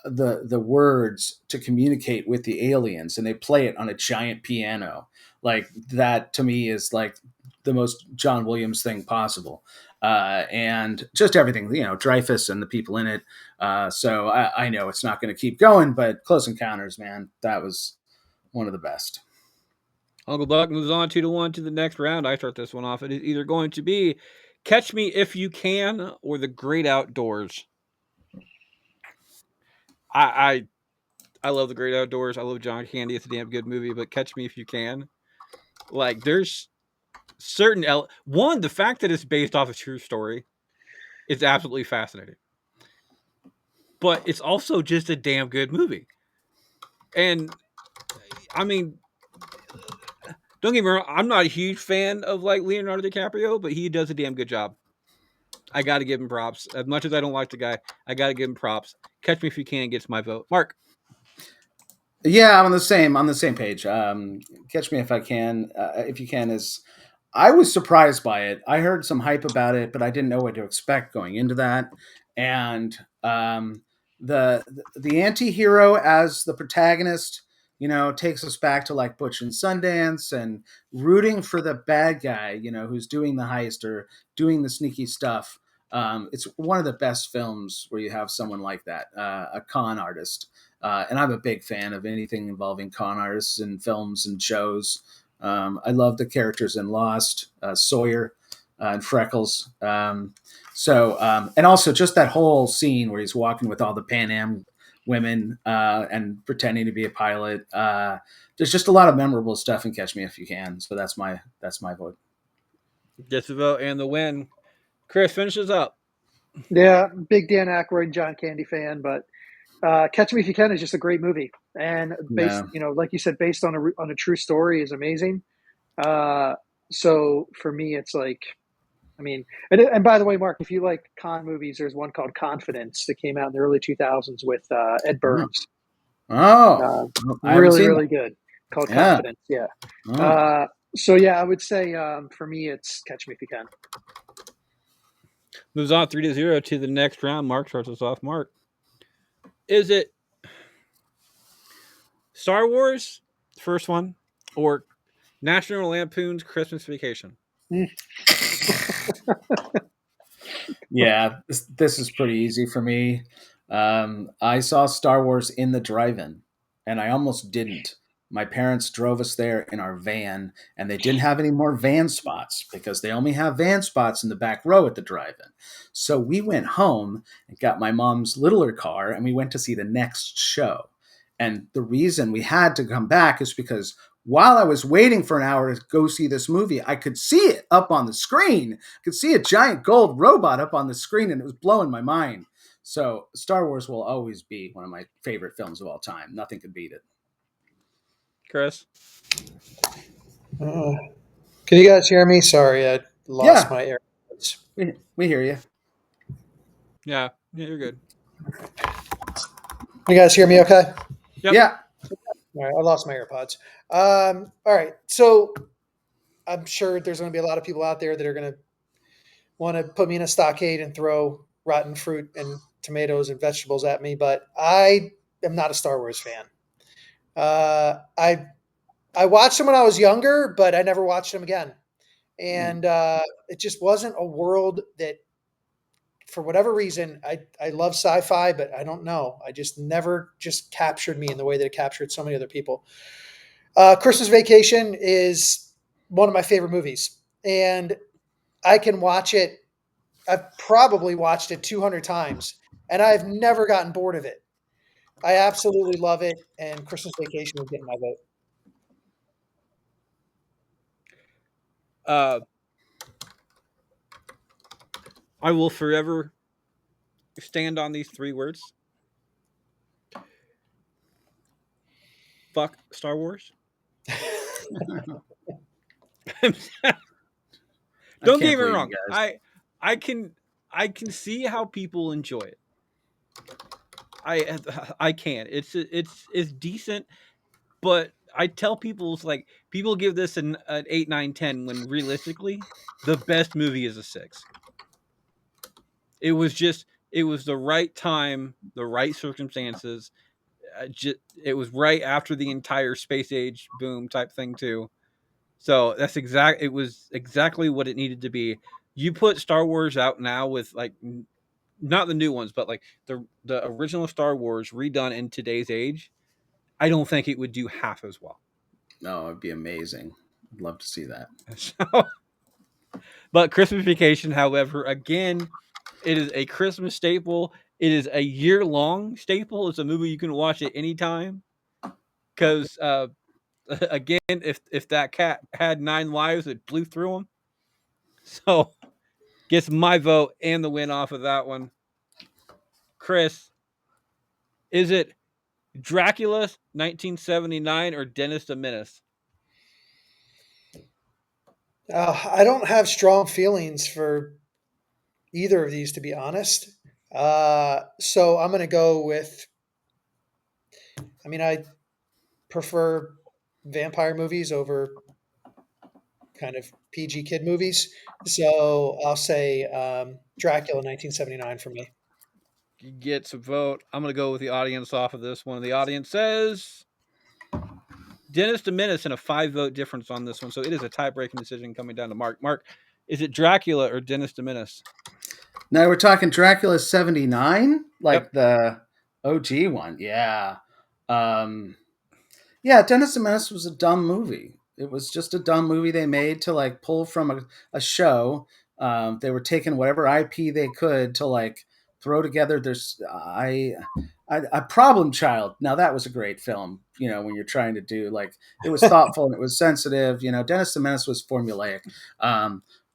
the words to communicate with the aliens, and they play it on a giant piano. Like, that to me is like the most John Williams thing possible. And just everything, Dreyfus and the people in it. So I know it's not going to keep going, but Close Encounters, man, that was one of the best. Uncle Buck moves on 2-1 to the next round. I start this one off. It is either going to be Catch Me If You Can or The Great Outdoors. I love The Great Outdoors. I love John Candy. It's a damn good movie, but Catch Me If You Can. Like, there's certain the fact that it's based off a true story is absolutely fascinating. But it's also just a damn good movie. And I mean, don't get me wrong, I'm not a huge fan of like Leonardo DiCaprio, but he does a damn good job. I got to give him props. As much as I don't like the guy, I got to give him props. Catch Me If You Can gets my vote. Mark. Yeah, I'm on the same page. Catch Me If You Can is. I was surprised by it. I heard some hype about it, but I didn't know what to expect going into that. And the the anti-hero as the protagonist, takes us back to like Butch and Sundance, and rooting for the bad guy, who's doing the heist or doing the sneaky stuff. It's one of the best films where you have someone like that, a con artist. And I'm a big fan of anything involving con artists in films and shows. I love the characters in Lost, Sawyer, and Freckles. And also just that whole scene where he's walking with all the Pan Am women, and pretending to be a pilot. There's just a lot of memorable stuff in Catch Me If You Can. So that's my vote. Gets the vote and the win. Chris finishes up. Yeah, big Dan Aykroyd, John Candy fan, but Catch Me If You Can is just a great movie, and based, Yeah. like you said, based on a true story, is amazing. So for me, it's like, I mean, and by the way, Mark, if you like con movies, there's one called Confidence that came out in the early 2000s with Ed Oh, Burns. oh, I haven't Really, seen that. really good. Called Yeah. Confidence. Yeah. Oh. So yeah, I would say for me, it's Catch Me If You Can. Moves on 3-0 to the next round. Mark starts us off. Mark. Is it Star Wars, first one, or National Lampoon's Christmas Vacation? Yeah, this is pretty easy for me. I saw Star Wars in the drive-in, and I almost didn't. My parents drove us there in our van, and they didn't have any more van spots because they only have van spots in the back row at the drive-in. So we went home and got my mom's littler car, and we went to see the next show. And the reason we had to come back is because while I was waiting for an hour to go see this movie, I could see it up on the screen. I could see a giant gold robot up on the screen, and it was blowing my mind. So Star Wars will always be one of my favorite films of all time. Nothing could beat it. Chris? Can you guys hear me? Sorry, I lost Yeah, my AirPods. we hear you. Yeah, you're good. You guys hear me okay? Yep. Yeah. All right, I lost my AirPods. All right, so I'm sure there's going to be a lot of people out there that are going to want to put me in a stockade and throw rotten fruit and tomatoes and vegetables at me, but I am not a Star Wars fan. I watched them when I was younger, but I never watched them again, and it just wasn't a world that, for whatever reason, I love sci-fi, but I don't know. I just never just captured me in the way that it captured so many other people. Christmas Vacation is one of my favorite movies, and I can watch it. I've probably watched it 200 times, and I've never gotten bored of it. I absolutely love it, and Christmas Vacation is getting my vote. Uh, I will forever stand on these three words. Fuck Star Wars. I Don't can't get me believe you wrong. guys. I can I can see how people enjoy it. I can. It's decent, but I tell people it's like people give this an 8, 9, 10 when realistically the best movie is a 6. It was the right time, the right circumstances. It was right after the entire space age boom type thing too. So it was exactly what it needed to be. You put Star Wars out now with like not the new ones, but like the original Star Wars redone in today's age, I don't think it would do half as well. No, it'd be amazing. I'd love to see that. So, but Christmas Vacation, however, again, it is a Christmas staple. It is a year long staple. It's a movie you can watch at any time. Because again, if that cat had 9 lives, it blew through them. So gets my vote and the win off of that one. Chris, is it Dracula 1979 or Dennis the Menace? I don't have strong feelings for either of these, to be honest. So I'm going to go with. I mean, I prefer vampire movies over kind of PG kid movies. So I'll say Dracula 1979 for me. Gets a vote. I'm going to go with the audience off of this one. The audience says Dennis the Menace and a 5 vote difference on this one. So it is a tie-breaking decision coming down to Mark. Mark, is it Dracula or Dennis the Menace? Now we're talking Dracula 79, Yep. like the OG one. Yeah. Um, yeah, Dennis the Menace was a dumb movie. It was just a dumb movie they made to like pull from a show. They were taking whatever IP they could to like throw together. A Problem Child. Now that was a great film. You know, when you're trying to do like it was thoughtful and it was sensitive. You know, Dennis the Menace was formulaic,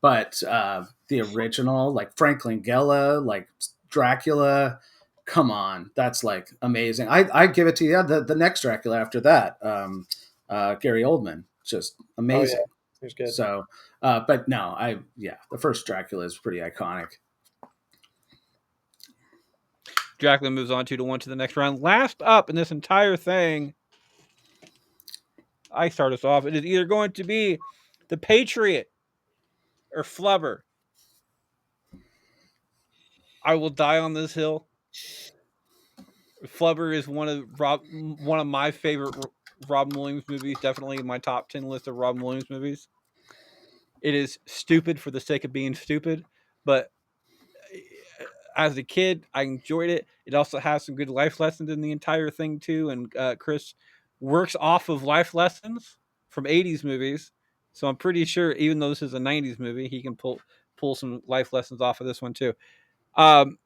but the original, like Franklin Gela, like Dracula, come on, that's like amazing. I'd give it to you. The next Dracula after that, Gary Oldman, just Oh yeah, amazing. it was good. So, but no, the first Dracula is pretty iconic. Dracula moves on 2-1 to the next round. Last up in this entire thing, I start us off. It is either going to be The Patriot or Flubber. I will die on this hill. Flubber is one of my favorite Robin Williams movies. Definitely in my top 10 list of Robin Williams movies. It is stupid for the sake of being stupid, but as a kid, I enjoyed it. It also has some good life lessons in the entire thing too. And Chris works off of life lessons from '80s movies, so I'm pretty sure even though this is a '90s movie, he can pull some life lessons off of this one too. Um,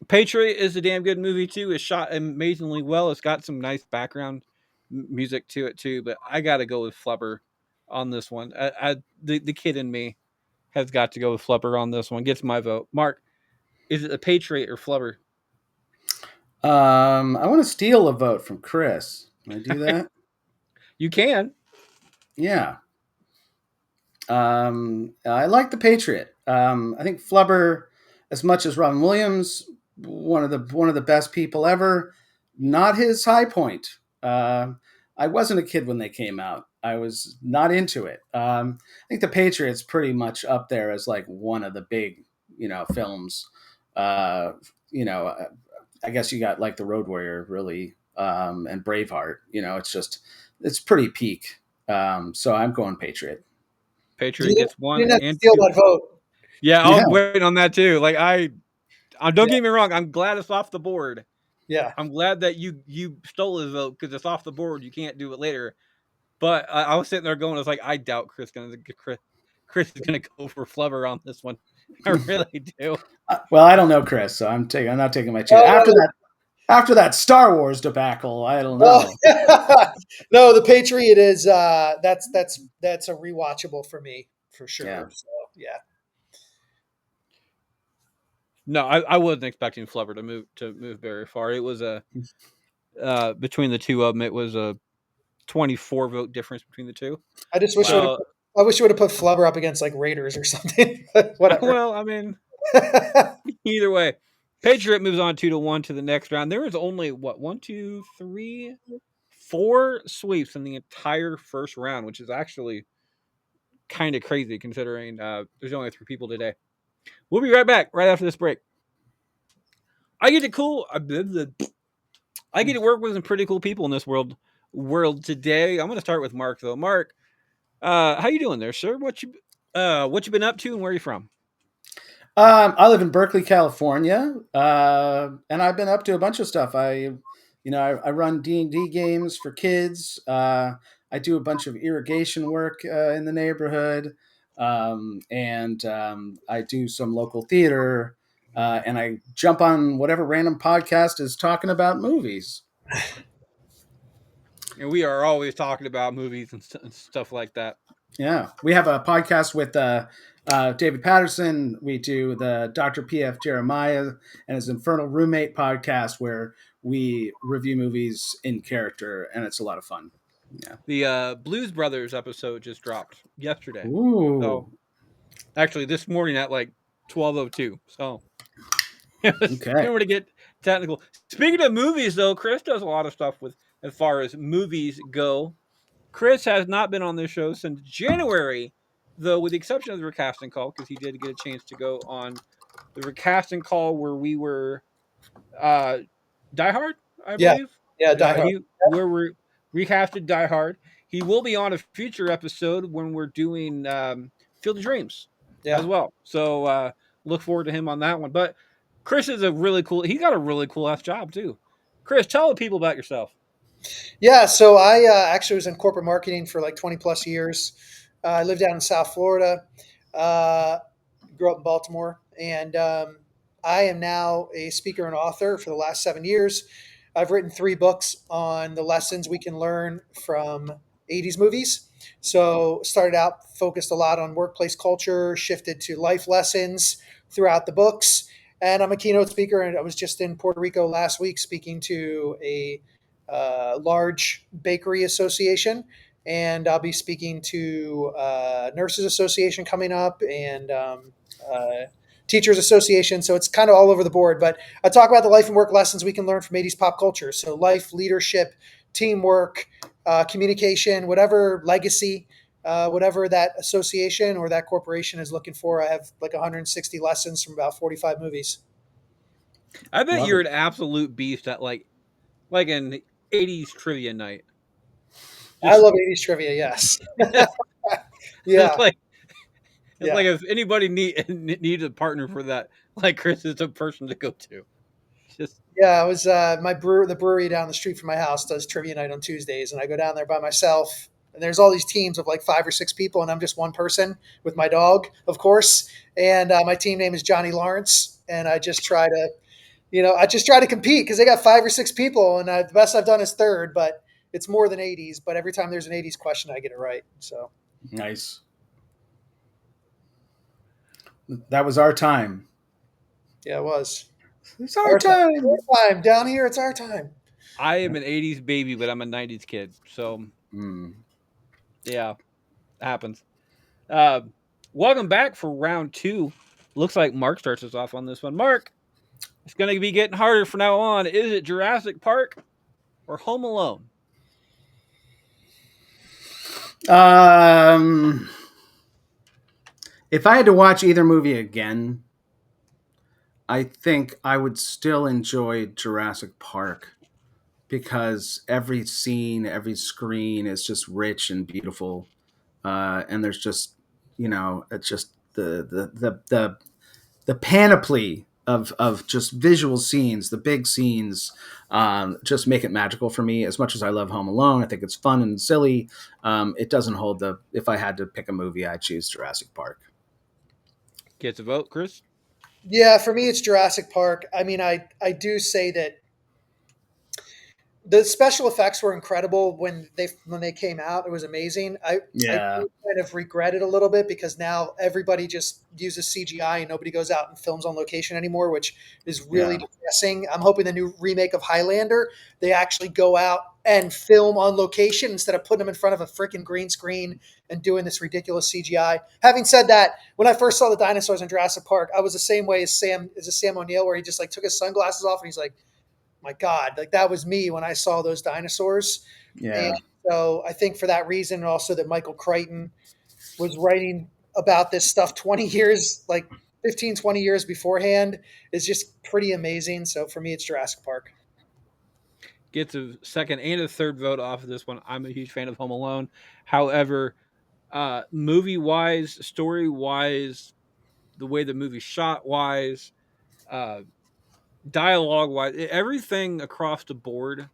Patriot is a damn good movie too. It's shot amazingly well. It's got some nice background music to it too. But I got to go with Flubber on this one. The kid in me has got to go with Flubber on this one. Gets my vote. Mark, is it a Patriot or Flubber? I want to steal a vote from Chris. Can I do that? You can. Yeah. I like the Patriot. I think Flubber, as much as Robin Williams, one of the best people ever, not his high point. I wasn't a kid when they came out. I was not into it. I think the Patriot's pretty much up there as like one of the big, films. Uh, you know, I guess you got like the Road Warrior, really, and Braveheart. It's pretty peak. So I'm going Patriot. Patriot You gets didn't one have to and steal two. that vote. Yeah, Yeah. I'm waiting on that too. Like don't Yeah, get me wrong. I'm glad it's off the board. yeah. I'm glad that you stole his vote because it's off the board. You can't do it later. But I was sitting there going, I was like, I doubt Chris is gonna go for Flubber on this one. I really do. Well, I don't know, Chris, so I'm not taking my chance. Oh no, After that Star Wars debacle, I don't well, know. no, the Patriot is that's a rewatchable for me. for Yeah. sure. So yeah. No, I wasn't expecting Flubber to move very far. It was a between the two of them, it was a 24 vote difference between the two. I just wish So, I wish you would have put Flubber up against like Raiders or something. But whatever. well, I mean, either way, Patriot moves on 2-1 to the next round. There was only what 4 sweeps in the entire first round, which is actually kind of crazy considering there's only 3 people today. We'll be right back right after this break. I get to work with some pretty cool people in this world today. I'm going to start with Mark though. Mark, how you doing there, sir? What you been up to and where are you from? I live in Berkeley, California, and I've been up to a bunch of stuff. I run D&D games for kids. I do a bunch of irrigation work in the neighborhood, and I do some local theater. And I jump on whatever random podcast is talking about movies. And we are always talking about movies and stuff like that. Yeah, we have a podcast with David Patterson. We do the Dr. P.F. Jeremiah and his Infernal Roommate podcast where we review movies in character, and it's a lot of fun. Yeah. The Blues Brothers episode just dropped yesterday. Ooh. So actually this morning at like 12:02. So it was Okay. to get technical. Speaking of movies though, Chris does a lot of stuff with as far as movies go. Chris has not been on this show since January, though, with the exception of the recasting call, because he did get a chance to go on the recasting call where we were Die Hard, I Yeah. believe. Yeah. Die Hard. Where we recasted Die Hard. He will be on a future episode when we're doing Field of Dreams as Yeah. well. So look forward to him on that one. But Chris is he got a really cool ass job too. Chris, tell the people about yourself. Yeah, so I actually was in corporate marketing for like 20 plus years. I lived down in South Florida, uh, grew up in Baltimore, and I am now a speaker and author for the last 7 years. I've written 3 books on the lessons we can learn from 80s movies. So started out focused a lot on workplace culture, shifted to life lessons throughout the books. And I'm a keynote speaker, and I was just in Puerto Rico last week speaking to a large bakery association, and I'll be speaking to nurses association coming up and teachers association. So it's kind of all over the board. But I talk about the life and work lessons we can learn from 80s pop culture. So life, leadership, teamwork, communication, whatever legacy. Whatever that association or that corporation is looking for, I have like 160 lessons from about 45 movies. I bet Love you're it. an absolute beast at like an 80s trivia night. I Just love 80s trivia. Yes. it's Yeah. like Yeah. if anybody needs a partner for that, like Chris is the person to go to. Just Yeah, I was the brewery down the street from my house does trivia night on Tuesdays, and I go down there by myself. And there's all these teams of like 5 or 6 people, and I'm just one person with my dog, of course. And my team name is Johnny Lawrence, and I just try to, compete because they got 5 or 6 people, and the best I've done is third, but it's more than 80s. But every time there's an 80s question, I get it right. So Nice. That was our time. yeah, it was It's our time. Our time down here. It's our time. I am an 80s baby, but I'm a 90s kid. So yeah, it happens. Uh, welcome back for round 2. Looks like Mark starts us off on this one. Mark, it's going to be getting harder from now on. Is it Jurassic Park or Home Alone? If I had to watch either movie again, I think I would still enjoy Jurassic Park because every scene, every screen is just rich and beautiful, and there's just it's just the panoply of just visual scenes, the big scenes, just make it magical for me. As much as I love Home Alone, I think it's fun and silly. It doesn't hold the. If I had to pick a movie, I'd choose Jurassic Park. Gets a vote, Chris? Yeah, for me, it's Jurassic Park. I mean, I do say that The special effects were incredible when they came out. It was amazing. I Yeah, do kind of regret it a little bit because now everybody just uses CGI and nobody goes out and films on location anymore, which is really yeah, depressing. I'm hoping the new remake of Highlander, they actually go out and film on location instead of putting them in front of a freaking green screen and doing this ridiculous CGI. Having said that, when I first saw the dinosaurs in Jurassic Park, I was the same way as Sam O'Neill, where he just like took his sunglasses off and he's like, my God, like that was me when I saw those dinosaurs. And yeah. so I think for that reason, and also that Michael Crichton was writing about this stuff 20 years, like 15, 20 years beforehand, is just pretty amazing. So for me, it's Jurassic Park. Gets a second and a third vote off of this one. I'm a huge fan of Home Alone. However, movie wise, story wise, the way the movie shot wise, uh, dialogue wise, everything across the board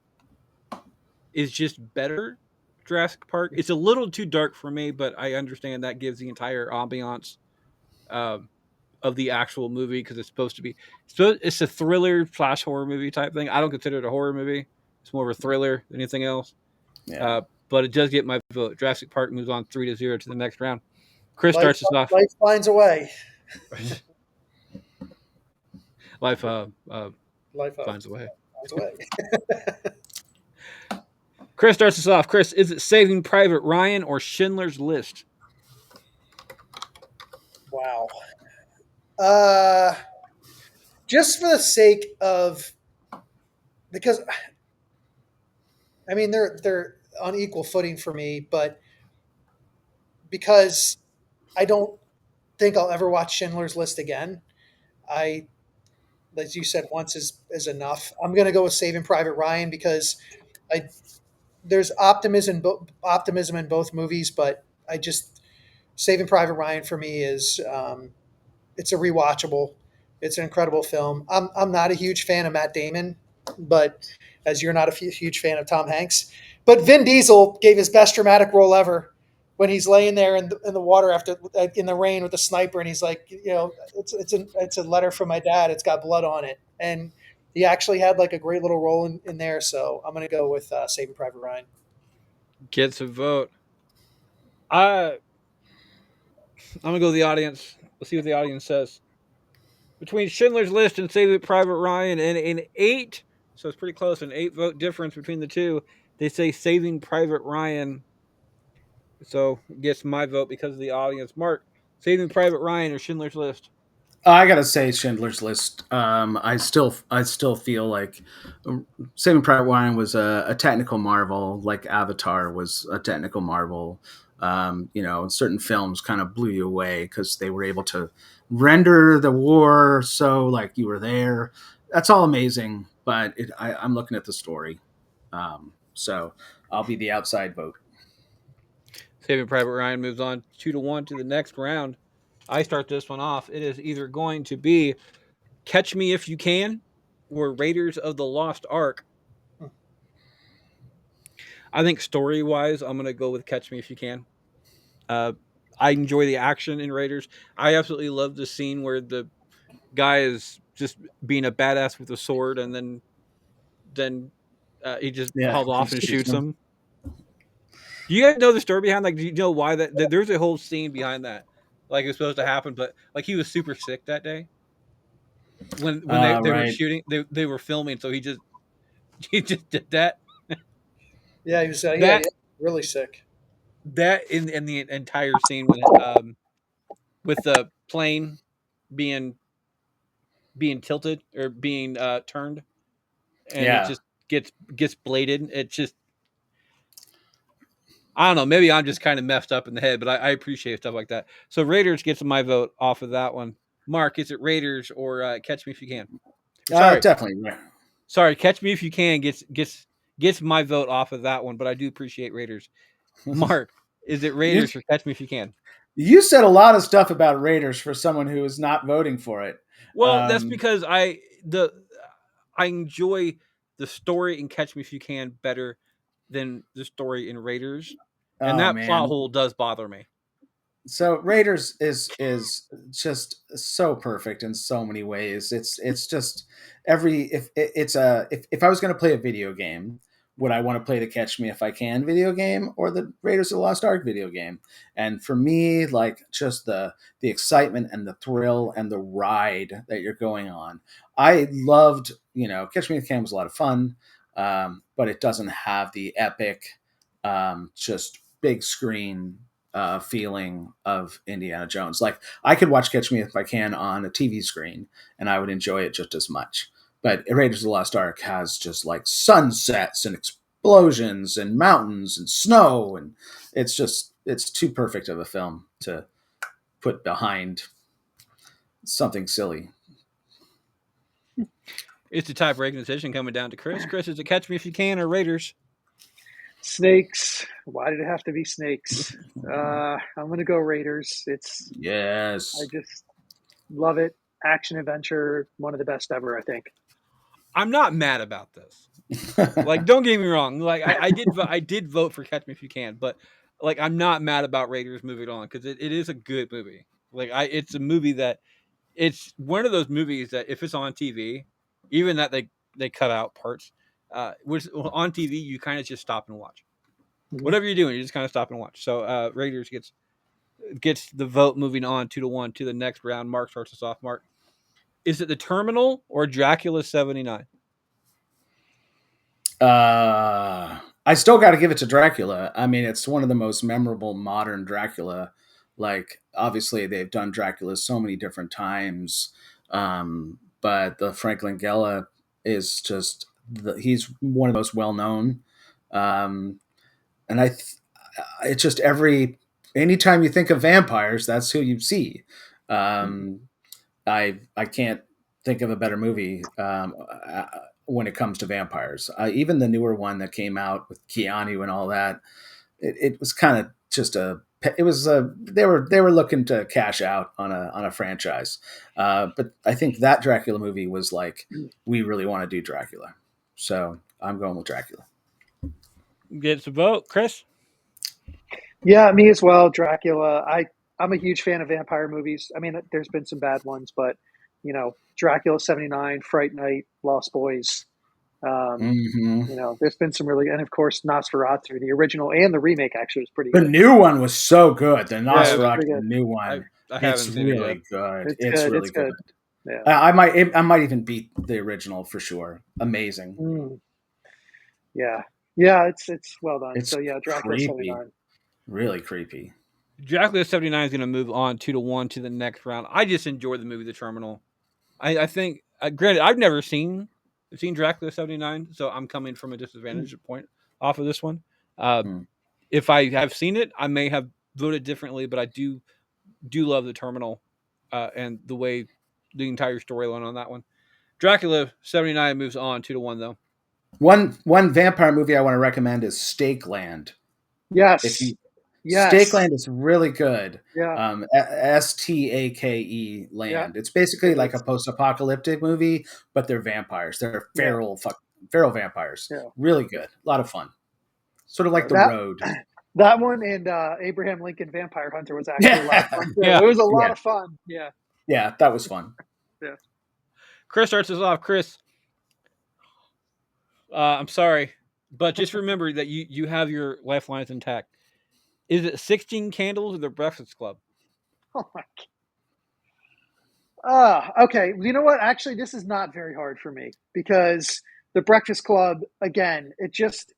is just better. Jurassic Park. It's a little too dark for me, but I understand that gives the entire ambiance um, of the actual movie because it's supposed to be. So it's a thriller slash horror movie type thing. I don't consider it a horror movie. It's more of a thriller than anything else. Yeah. But it does get my vote. Jurassic Park moves on 3-0 to the next round. Chris Life, starts us off. life finds a way. Life Life finds a way. finds a way. Chris starts us off. Chris, is it Saving Private Ryan or Schindler's List? Wow. Uh, just for the sake of, because I mean they're on equal footing for me, but because I don't think I'll ever watch Schindler's List again. I, as you said, once is enough. I'm going to go with Saving Private Ryan because I there's optimism in both movies, but I just Saving Private Ryan for me is it's a rewatchable. It's an incredible film. I'm not a huge fan of Matt Damon, but as you're not a huge fan of Tom Hanks, but Vin Diesel gave his best dramatic role ever when he's laying there in the water after in the rain with the sniper, and he's like, it's a letter from my dad. It's got blood on it, and he actually had like a great little role in there. So I'm gonna go with Saving Private Ryan. Gets a vote. I'm gonna go to the audience. Let's see what the audience says. Between Schindler's List and Saving Private Ryan, and an 8, so it's pretty close, an 8 vote difference between the two. They say Saving Private Ryan, so gets my vote because of the audience. Mark, Saving Private Ryan or Schindler's List? I gotta say Schindler's List. I still feel like Saving Private Ryan was a technical marvel, like Avatar was a technical marvel. Certain films kind of blew you away because they were able to render the war so like you were there. That's all amazing, but I'm looking at the story, so I'll be the outside vote. Saving Private Ryan moves on 2-1 to the next round. I start this one off. It is either going to be Catch Me If You Can or Raiders of the Lost Ark. I think story wise, I'm gonna go with Catch Me If You Can. Uh, I enjoy the action in Raiders. I absolutely love the scene where the guy is just being a badass with a sword, and then he just Yeah, hauls off he's and shooting shoots them. him. Do you guys know the story behind? Like, do you know why there's a whole scene behind that? Like, it was supposed to happen, but like he was super sick that day when they were Right. shooting, they were filming, so he just he just did that. Yeah, he was. Yeah, That really sick. that in the entire scene with the plane being tilted or being turned, and it Yeah. just gets bladed. It just, I don't know. Maybe I'm just kind of messed up in the head, but I appreciate stuff like that. So Raiders gets my vote off of that one. Mark, is it Raiders or Catch Me If You Can? Or Definitely. sorry, Catch Me If You Can gets my vote off of that one. But I do appreciate Raiders. Mark, is it you Raiders or Catch Me If You Can? you said a lot of stuff about Raiders for someone who is not voting for it. Well, that's Um, because I enjoy the story in Catch Me If You Can better than the story in Raiders, and oh that plot man, hole does bother me. so Raiders is just so perfect in so many ways. It's just every if it's a if I was going to play a video game, would I want to play the Catch Me If I Can video game or the Raiders of the Lost Ark video game? And for me, like just the excitement and the thrill and the ride that you're going on. I loved, Catch Me If You Can was a lot of fun, but it doesn't have the epic, just big screen feeling of Indiana Jones. Like I could watch Catch Me If I Can on a TV screen and I would enjoy it just as much. But Raiders of the Lost Ark has just like sunsets and explosions and mountains and snow, and it's too perfect of a film to put behind something silly. It's a tie-breaking decision coming down to Chris. Chris, is it Catch Me If You Can or Raiders? Snakes. Why did it have to be snakes? I'm going to go Raiders. Yes. I just love it. Action adventure, one of the best ever, I think. I'm not mad about this. Like, don't get me wrong. Like, I did vote for Catch Me If You Can, but like, I'm not mad about Raiders moving on because it is a good movie. Like, it's a movie that it's one of those movies that if it's on TV, even that they cut out parts, which on TV you kind of just stop and watch. Mm-hmm. Whatever you're doing, you just kind of stop and watch. So Raiders gets the vote, moving on 2-1 to the next round. Mark starts us off. Mark, is it The Terminal or Dracula 79? I still got to give it to Dracula. I mean, it's one of the most memorable modern Dracula. Like, obviously, they've done Dracula so many different times, but the Frank Langella is just he's one of the most well known. And it's just anytime you think of vampires, that's who you see. I can't think of a better movie when it comes to vampires. Even the newer one that came out with Keanu and all that, it was kind of just they were looking to cash out on a franchise. But I think that Dracula movie was like, we really want to do Dracula. So I'm going with Dracula. Gets a vote. Chris? Yeah, me as well. Dracula. I'm a huge fan of vampire movies. I mean, there's been some bad ones, but Dracula 79, Fright Night, Lost Boys. There's been some really, and of course Nosferatu, the original and the remake actually was pretty good. The new one was so good. The Nosferatu, the new one, I haven't seen really it good. It's really good. Yeah. I might even beat the original for sure. Amazing. Yeah, it's well done. It's so yeah, Dracula creepy. 79. Really creepy. Dracula 79 is going to move on 2-1 to the next round. I just enjoyed the movie The Terminal. I think, granted, I've never seen Dracula 79, so I'm coming from a disadvantage point off of this one. If I have seen it, I may have voted differently, but I do love The Terminal and the way the entire storyline on that one. Dracula 79 moves on 2-1 though. One vampire movie I want to recommend is Stakeland. Yes. Stakeland is really good. Yeah. Stake Land. Yeah. It's basically like a post-apocalyptic movie, but they're vampires. They're feral vampires. Yeah. Really good. A lot of fun. Sort of like The Road. That one and Abraham Lincoln Vampire Hunter was actually a lot of fun. Yeah. It was a lot of fun. Yeah. Yeah, that was fun. Yeah. Chris starts us off. Chris, I'm sorry, but just remember that you have your lifelines intact. Is it 16 Candles or The Breakfast Club? Oh my God. Okay. You know what? Actually, this is not very hard for me because The Breakfast Club, again,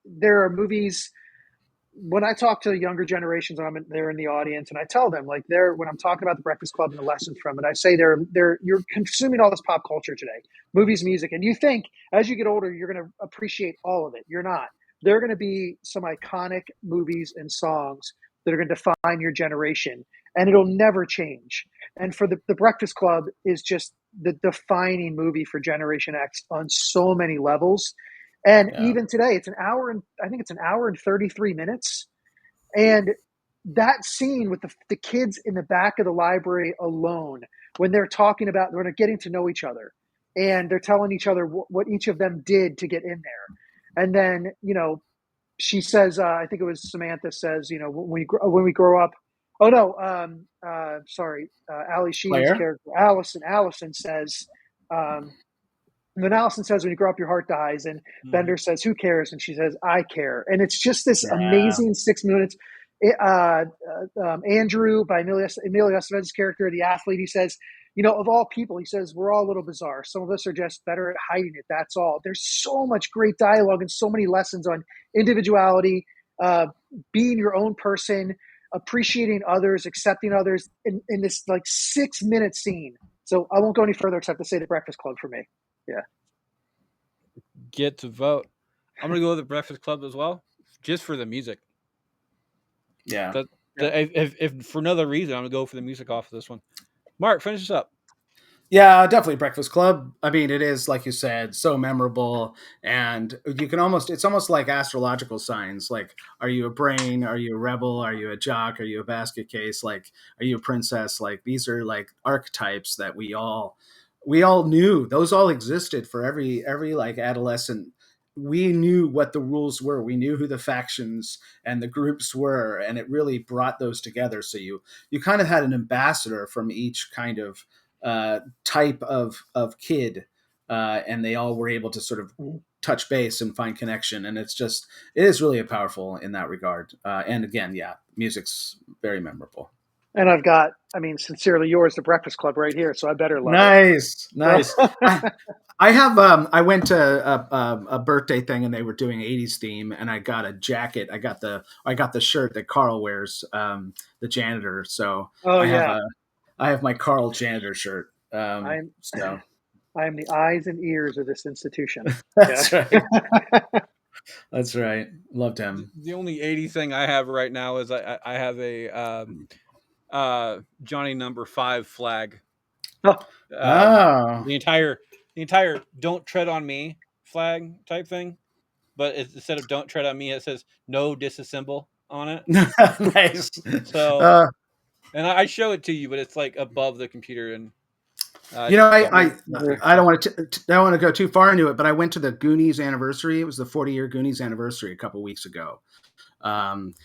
there are movies. When I talk to younger generations, they're in the audience, and I tell them when I'm talking about The Breakfast Club and the lesson from it, I say you're consuming all this pop culture today, movies, music, and you think as you get older you're going to appreciate all of it. You're not. There are going to be some iconic movies and songs that are going to define your generation, and it'll never change. And for the Breakfast Club is just the defining movie for Generation X on so many levels. And even today, it's an hour and 33 minutes. And that scene with the kids in the back of the library alone, when they're when they're getting to know each other and they're telling each other what each of them did to get in there. And then, she says, I think it was Samantha says, when we grow up, oh no, Ali Sheen's character, Allison says, then Allison says, when you grow up, your heart dies. And Bender says, who cares? And she says, I care. And it's just this amazing 6 minutes. Andrew, by Emilio Estevez's character, the athlete, he says, of all people, he says, we're all a little bizarre. Some of us are just better at hiding it. That's all. There's so much great dialogue and so many lessons on individuality, being your own person, appreciating others, accepting others in this like 6 minute scene. So I won't go any further except to say The Breakfast Club for me. Yeah. Get to vote. I'm going to go with The Breakfast Club as well, just for the music. Yeah. If for another reason, I'm going to go for the music off of this one. Mark, finish this up. Yeah, definitely Breakfast Club. I mean, it is, like you said, so memorable, and you can it's almost like astrological signs. Like, are you a brain? Are you a rebel? Are you a jock? Are you a basket case? Like, are you a princess? Like, these are like archetypes that we all knew. Those all existed for every like adolescent. We knew what the rules were. We knew who the factions and the groups were, and it really brought those together. So you kind of had an ambassador from each kind of type of kid, and they all were able to sort of touch base and find connection. And it is really powerful in that regard. And again, music's very memorable. And I've got, sincerely yours, The Breakfast Club right here. So I better love it. Nice. I have, I went to a birthday thing and they were doing 80s theme, and I got a jacket. I got the shirt that Carl wears, the janitor. So I have my Carl janitor shirt. I am the eyes and ears of this institution. That's right. That's right. Loved him. The only 80s thing I have right now is I have a Johnny Number 5 flag. The entire "Don't Tread on Me" flag type thing, but instead of "Don't Tread on Me," it says "No Disassemble" on it. Nice. So, and I show it to you, but it's like above the computer. And I don't want to go too far into it, but I went to the Goonies anniversary. It was the 40-year Goonies anniversary a couple weeks ago. And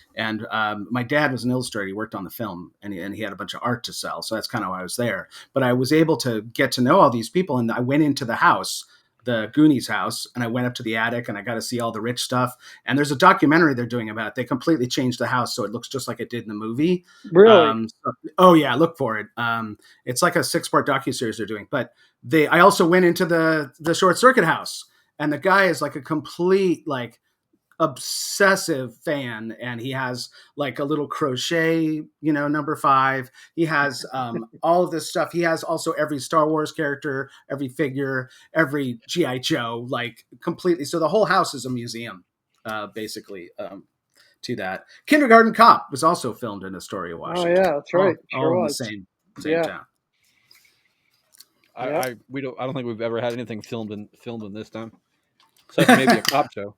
my dad was an illustrator. He worked on the film, and he had a bunch of art to sell. So that's kind of why I was there. But I was able to get to know all these people, and I went into the house, the Goonies house, and I went up to the attic, and I got to see all the rich stuff. And there's a documentary they're doing about it. They completely changed the house so it looks just like it did in the movie. Really? Look for it. It's like a 6-part docuseries they're doing. But I also went into the Short Circuit house, and the guy is like a complete like obsessive fan, and he has like a little crochet, number 5. He has all of this stuff. He has also every Star Wars character, every figure, every GI Joe, like completely. So the whole house is a museum, basically. To that, Kindergarten Cop was also filmed in Astoria, Washington. Oh yeah, that's right. All in the same town. I don't think we've ever had anything filmed in this time, except maybe a cop show.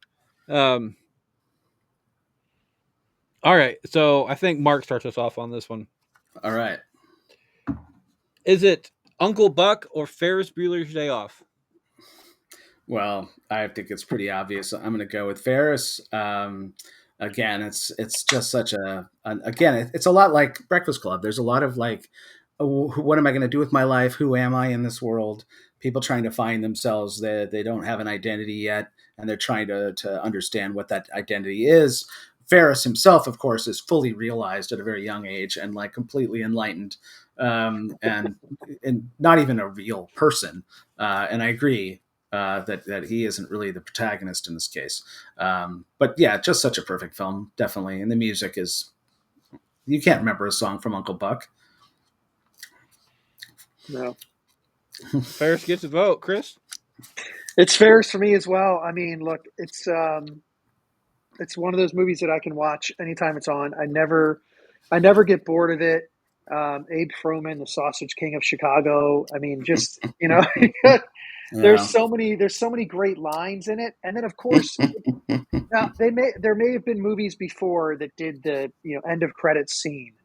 All right, so I think Mark starts us off on this one. All right. Is it Uncle Buck or Ferris Bueller's Day Off? Well, I think it's pretty obvious. I'm going to go with Ferris. Again, it's just such it's a lot like Breakfast Club. There's a lot of like, what am I going to do with my life? Who am I in this world? People trying to find themselves. They don't have an identity yet, and they're trying to understand what that identity is. Ferris himself, of course, is fully realized at a very young age and like completely enlightened, and not even a real person. And I agree that he isn't really the protagonist in this case. But yeah, just such a perfect film, definitely. And the music is, you can't remember a song from Uncle Buck. No. Ferris gets a vote. Chris? It's Ferris for me as well. Look, it's one of those movies that I can watch anytime it's on. I never get bored of it. Abe Froman, the Sausage King of Chicago. There's so many great lines in it. And then of course, now there may have been movies before that did the end of credits scene,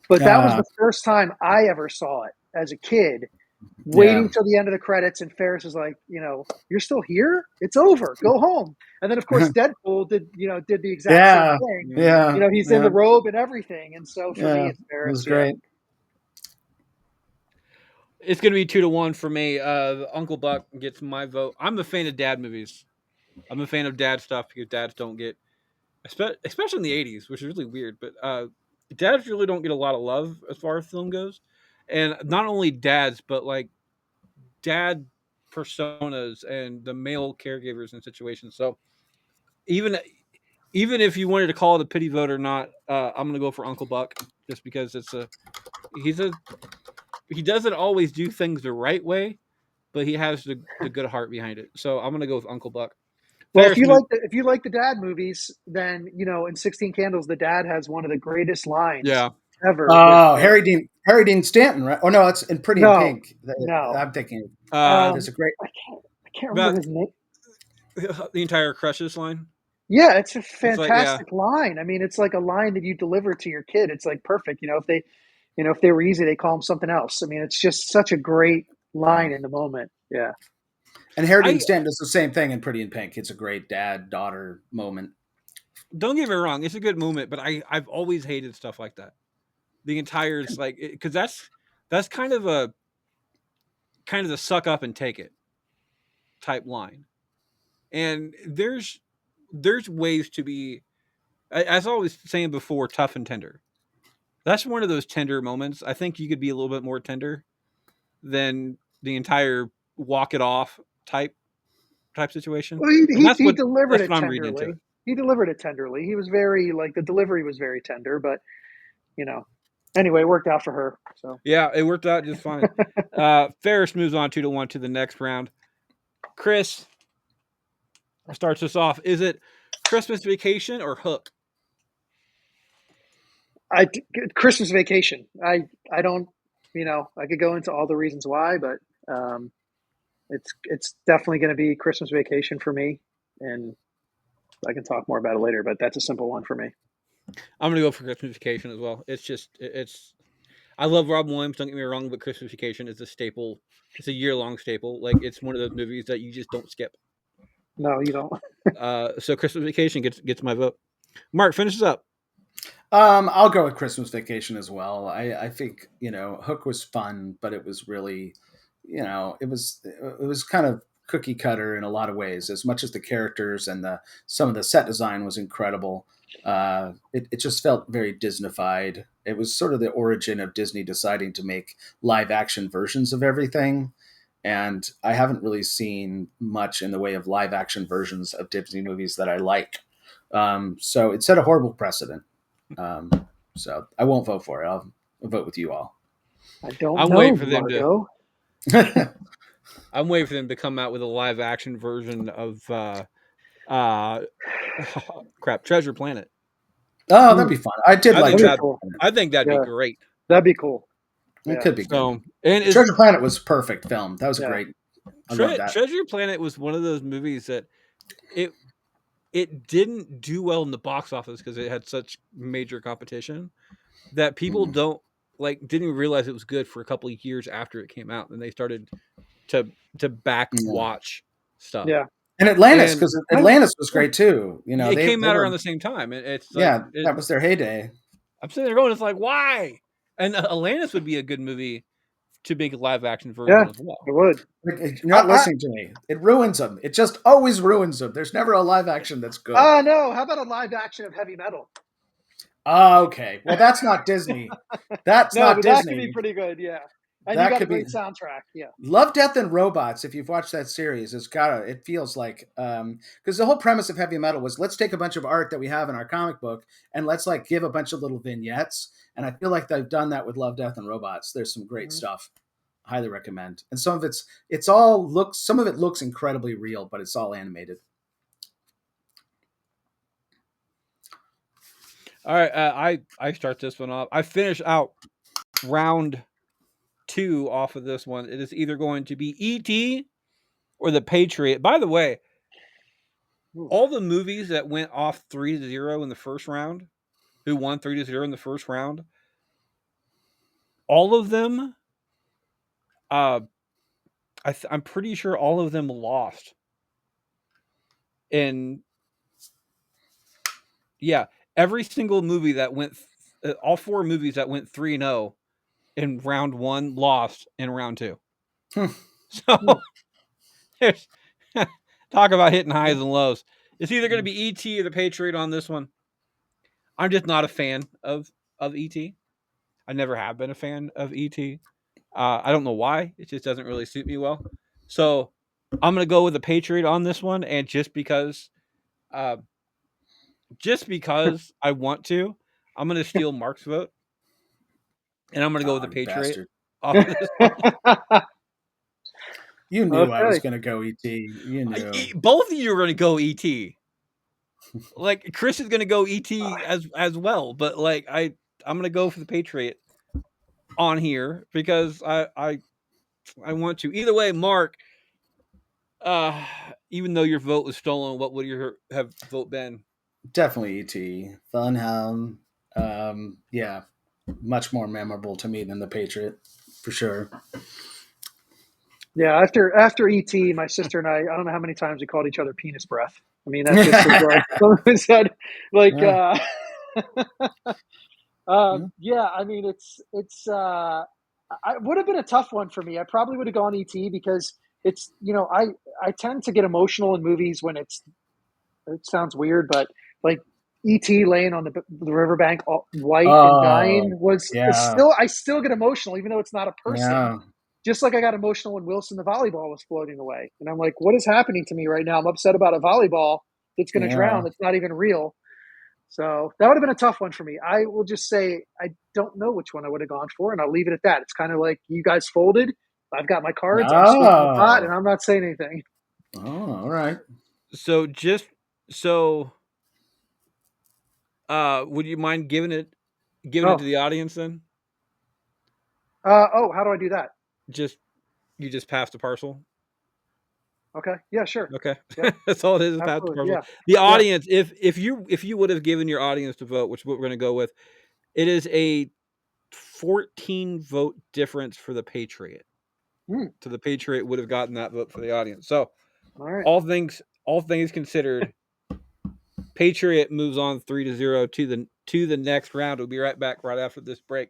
but that was the first time I ever saw it as a kid. Waiting till the end of the credits, and Ferris is like, you're still here? It's over. Go home. And then, of course, Deadpool did the exact same thing. Yeah. He's in the robe and everything. And so for me, it's Ferris. It was great. It's going to be 2-1 for me. Uncle Buck gets my vote. I'm a fan of dad movies. I'm a fan of dad stuff because dads don't get, especially in the '80s, which is really weird. But dads really don't get a lot of love as far as film goes, and not only dads, but like dad personas and the male caregivers in situations. So even even if you wanted to call it a pity vote or not, I'm going to go for Uncle Buck just because he's a he doesn't always do things the right way, but he has the good heart behind it. So I'm gonna go with Uncle Buck. Well, Ferris move. if you like the dad movies, then in 16 Candles, the dad has one of the greatest lines Yeah. ever. With Oh, Harry Dean Stanton, right? Oh no, it's in Pretty in no, Pink. no, I'm thinking there's a great. I can't remember About his name. the entire Crushes line. Yeah, it's a It's like yeah, fantastic line. I mean, it's like a line that you deliver to your kid. It's like perfect. If they were easy, they call them something else. I mean, it's just such a great line in the moment. Yeah. And Harry Dean I Stanton does the same thing in Pretty in Pink. It's a great dad daughter moment. don't get me wrong, it's a good moment, but I've always hated stuff like that. The entire like because that's kind of the suck up and take it type line, and there's ways to be as I was saying before, tough and tender. That's one of those tender moments. I think you could be a little bit more tender than the entire walk it off type situation. Well, And he delivered that's it what I'm reading into tenderly. it. He delivered it tenderly. He was very like the delivery was very tender, but you know, anyway, it worked out for her. So Yeah, it worked out just fine. Ferris moves on 2-1 to the next round. Chris starts us off. Is it Christmas Vacation or Hook? I Christmas Vacation. I don't I could go into all the reasons why, but it's definitely going to be Christmas Vacation for me, and I can talk more about it later. But that's a simple one for me. I'm gonna go for Christmas Vacation as well. It's I love Robin Williams. Don't get me wrong, but Christmas Vacation is a staple. It's a year-long staple. Like it's one of those movies that you just don't skip. No, you don't. So Christmas Vacation gets my vote. Mark finishes up. I'll go with Christmas Vacation as well. I think Hook was fun, but it was really, it was kind of cookie cutter in a lot of ways. As much as the characters and some of the set design was incredible, it just felt very Disneyfied. It was sort of the origin of Disney deciding to make live action versions of everything. And I haven't really seen much in the way of live action versions of Disney movies that I like. So it set a horrible precedent. Um, so I won't vote for it. I'll vote with you all. I don't I'm know, waiting for them Margo. I'm waiting for them to come out with a live action version of uh crap Treasure Planet. Oh, that'd be fun. I did I like think That'd be Treasure that cool. Planet. I think that'd be Yeah, great. that'd be cool. It Yeah, could be good. So and it's Treasure Planet was a perfect film. That was a yeah. great. I love that. Treasure Planet was one of those movies that it it didn't do well in the box office because it had such major competition that people Mhm. don't didn't realize it was good for a couple of years after it came out, and they started to back Yeah. watch stuff. Yeah. And Atlantis, And because Atlantis was great too. it came They out were around the same time, and it's like yeah, that was their heyday. I'm sitting there going, it's like why? And Atlantis would be a good movie to make a live action Yeah, version as well. it would. You're not listening to me. It ruins them. It just always ruins them. There's never a live action that's good. No. How about a live action of Heavy Metal? Okay, well that's not Disney. That's No, not but that could be Disney. pretty good. Yeah, and you That got a could be great soundtrack. Yeah. Love, Death, and Robots. If you've watched that series, it feels like because the whole premise of Heavy Metal was let's take a bunch of art that we have in our comic book and let's give a bunch of little vignettes. And I feel like they've done that with Love, Death, and Robots. There's some great stuff. Highly recommend. And some of some of it looks incredibly real, but it's all animated. All right, I start this one off. I finish out round 2 off of this one. It is either going to be E.T. or The Patriot. By the way, all the movies that went off 3-0 in the first round, who won 3-0 in the first round, all of them, I'm pretty sure all of them lost. And yeah, every single movie that went, all 4 movies that went 3-0 in round 1, lost in round 2. Hmm. So there's talk about hitting highs and lows. It's either going to be ET or the Patriot on this one. I'm just not a fan of ET. I never have been a fan of ET. I don't know why. It just doesn't really suit me well. So I'm going to go with the Patriot on this one, and just because I want to, I'm going to steal Mark's vote, and I'm going to go with the You Patriot bastard. off of this one. You knew I was Okay. going to go ET. You knew. Both of you are going to go ET. Like Chris is going to go ET as well, but like I'm going to go for the Patriot on here because I want to. Either way, Mark, even though your vote was stolen, what would your vote been? Definitely ET. Funhound. Yeah. Much more memorable to me than the Patriot, for sure. Yeah, after ET, my sister and I don't know how many times we called each other penis breath. I mean, that just was like someone said, like, Yeah. yeah. I mean, I would have been a tough one for me. I probably would have gone ET because it's I tend to get emotional in movies when it sounds weird, but like ET laying on the riverbank, all white and dying Oh, was yeah. still I still get emotional even though it's not a person. Yeah. Just like I got emotional when Wilson the volleyball was floating away. And I'm like, what is happening to me right now? I'm upset about a volleyball that's going to drown. Yeah. That's not even real. So that would have been a tough one for me. I will just say I don't know which one I would have gone for, and I'll leave it at that. It's kind of like you guys folded. I've got my cards. I'm stirring the pot, and Oh. I'm not saying anything. Oh, all right. So would you mind giving it to Oh, the audience then? how do I do that? You just pass the parcel. Okay, yeah, sure, Okay, yep, that's all it is. Pass the absolutely, parcel. yeah, The yeah. audience, if you would have given your audience to vote, which is what we're going to go with, it is a 14 vote difference for the Patriot. Hmm. So the Patriot would have gotten that vote for the audience. So All right. all things considered, Patriot moves on 3-0 to the next round. We'll be right back right after this break.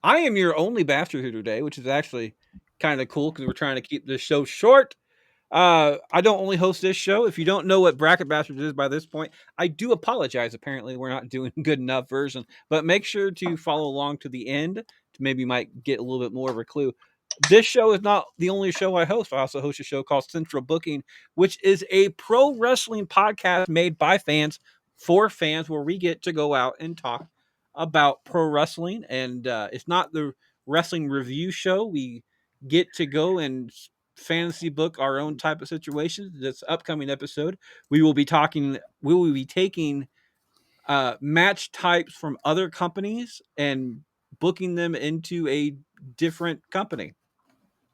I am your only bastard here today, which is actually kind of cool because we're trying to keep this show short. I don't only host this show. If you don't know what Bracket Bastards is by this point, I do apologize. Apparently, we're not doing a good enough version, but make sure to follow along to the end to maybe might get a little bit more of a clue. This show is not the only show I host. I also host a show called Central Booking, which is a pro wrestling podcast made by fans for fans, where we get to go out and talk about pro wrestling. And it's not the wrestling review show. We get to go and fantasy book our own type of situations. This upcoming episode, we will be taking match types from other companies and booking them into a different company.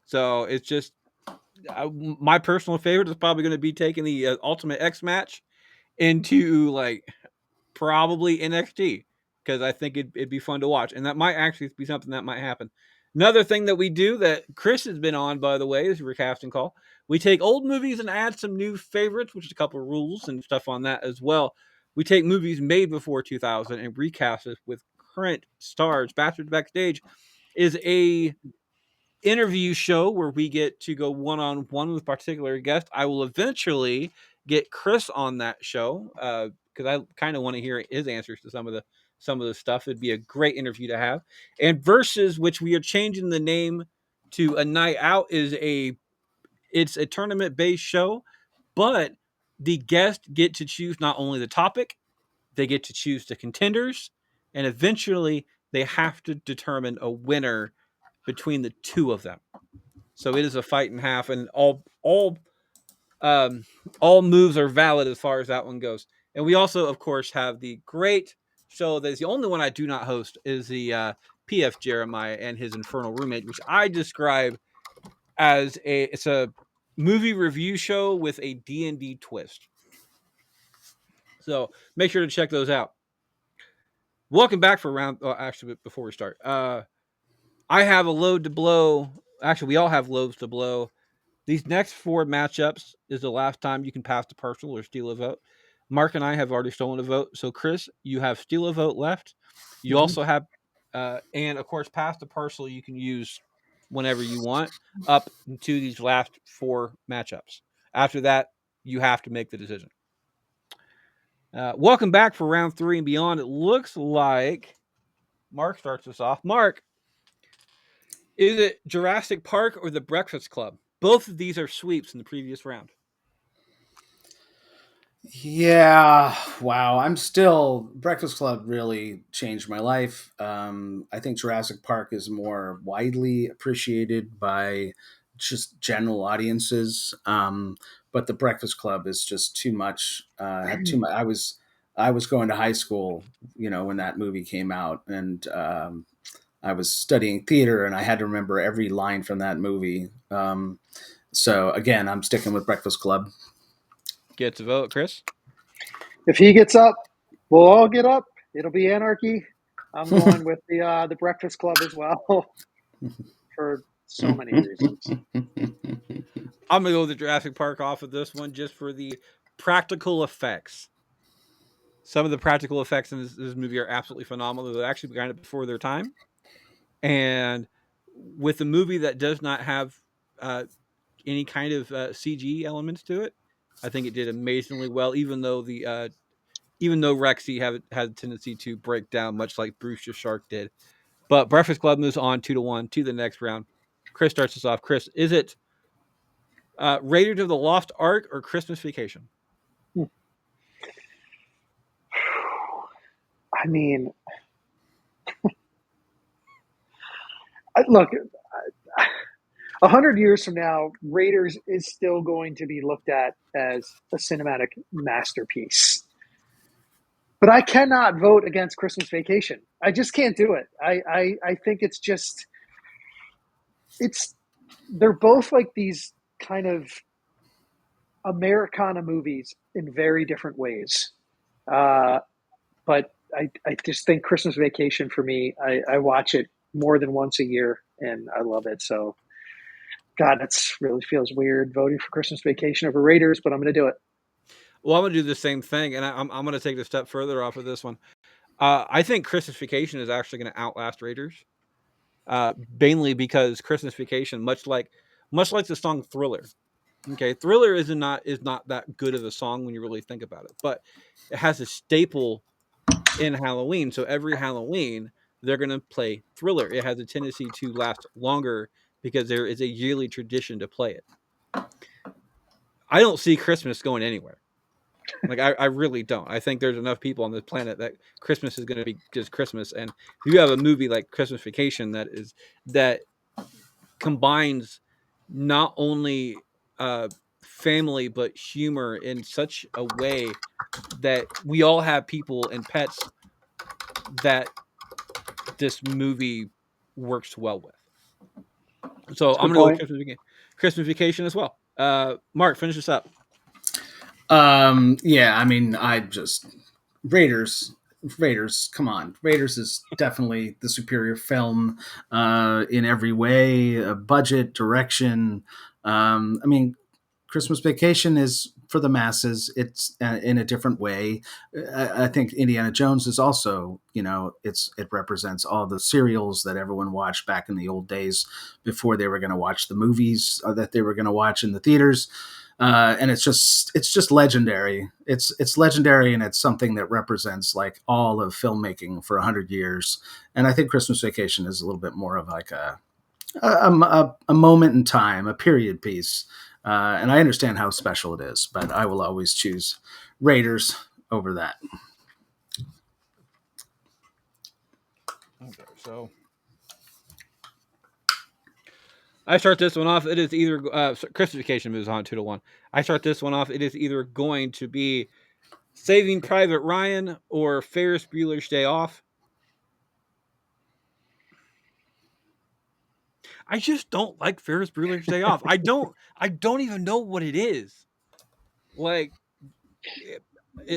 So it's just my personal favorite is probably going to be taking the Ultimate X match into like probably NXT because I think it'd be fun to watch, and that might actually be something that might happen. Another thing that we do that Chris has been on, by the way, is your casting call. We take old movies and add some new favorites, which is a couple of rules and stuff on that as well. We take movies made before 2000 and recast it with current stars. Bastards Backstage is a interview show where we get to go one-on-one with a particular guest. I will eventually get Chris on that show because I kind of want to hear his answers to some of the stuff. It'd be a great interview to have. And Versus, which we are changing the name to A Night Out, it's a tournament-based show, but the guests get to choose not only the topic, they get to choose the contenders, and eventually they have to determine a winner between the two of them. So it is a fight in half, and um, all moves are valid as far as that one goes. And we also, of course, have the great show that is the only one I do not host is the PF Jeremiah and his Infernal Roommate, which I describe as it's a movie review show with a D&D twist. So make sure to check those out. Welcome back for round. Oh, actually, before we start, I have a load to blow. Actually, we all have loads to blow. These next 4 matchups is the last time you can pass the parcel or steal a vote. Mark and I have already stolen a vote. So, Chris, you have still a vote left. You Mhm. also have, and of course, past the parcel you can use whenever you want up to these last 4 matchups. After that, you have to make the decision. Welcome back for round 3 and beyond. It looks like Mark starts us off. Mark, is it Jurassic Park or The Breakfast Club? Both of these are sweeps in the previous round. Yeah, wow. I'm still Breakfast Club really changed my life. I think Jurassic Park is more widely appreciated by just general audiences. But the Breakfast Club is just too much. Had too much. I was going to high school, when that movie came out, and I was studying theater, and I had to remember every line from that movie. So again, I'm sticking with Breakfast Club. Get to vote, Chris. If he gets up, we'll all get up. It'll be anarchy. I'm going with the Breakfast Club as well for so many reasons. I'm gonna go with the Jurassic Park off of this one just for the practical effects. Some of the practical effects in this movie are absolutely phenomenal. They're actually kind of before their time, and with a movie that does not have uh, any kind of CG elements to it, I think it did amazingly well. Even though Rexy had a tendency to break down, much like Bruce the Shark did. But Breakfast Club moves on 2-1 to the next round. Chris starts us off. Chris, is it Raiders of the Lost Ark or Christmas Vacation? I mean, look, 100 years from now, Raiders is still going to be looked at as a cinematic masterpiece. But I cannot vote against Christmas Vacation. I just can't do it. I think they're both like these kind of Americana movies in very different ways. But I just think Christmas Vacation for me, I watch it more than once a year and I love it. So, God, that really feels weird voting for Christmas Vacation over Raiders, but I'm going to do it. Well, I'm going to do the same thing, and I'm going to take it a step further off of this one. I think Christmas Vacation is actually going to outlast Raiders, mainly because Christmas Vacation, much like the song Thriller. Okay, Thriller is not that good of a song when you really think about it, but it has a staple in Halloween. So every Halloween they're going to play Thriller. It has a tendency to last longer because there is a yearly tradition to play it. I don't see Christmas going anywhere. Like I really don't. I think there's enough people on this planet that Christmas is going to be just Christmas. And if you have a movie like Christmas Vacation that combines not only family but humor in such a way that we all have people and pets that this movie works well with. So That's a I'm good gonna go with point. Christmas Vacation as well. Mark, finish this up. Yeah, I mean, I just Raiders. Raiders, come on. Raiders is definitely the superior film in every way, budget, direction. I mean, Christmas Vacation is for the masses. It's in a different way. I think Indiana Jones is also, it represents all the serials that everyone watched back in the old days before they were going to watch the movies that they were going to watch in the theaters. And it's just legendary. It's legendary, and it's something that represents like all of filmmaking for 100 years. And I think Christmas Vacation is a little bit more of like a moment in time, a period piece. And I understand how special it is, but I will always choose Raiders over that. Okay, so I start this one off. It is either Christmas Vacation moves on 2-1. I start this one off. It is either going to be Saving Private Ryan or Ferris Bueller's Day Off. I just don't like Ferris Bueller's Day Off. I don't even know what it is. Like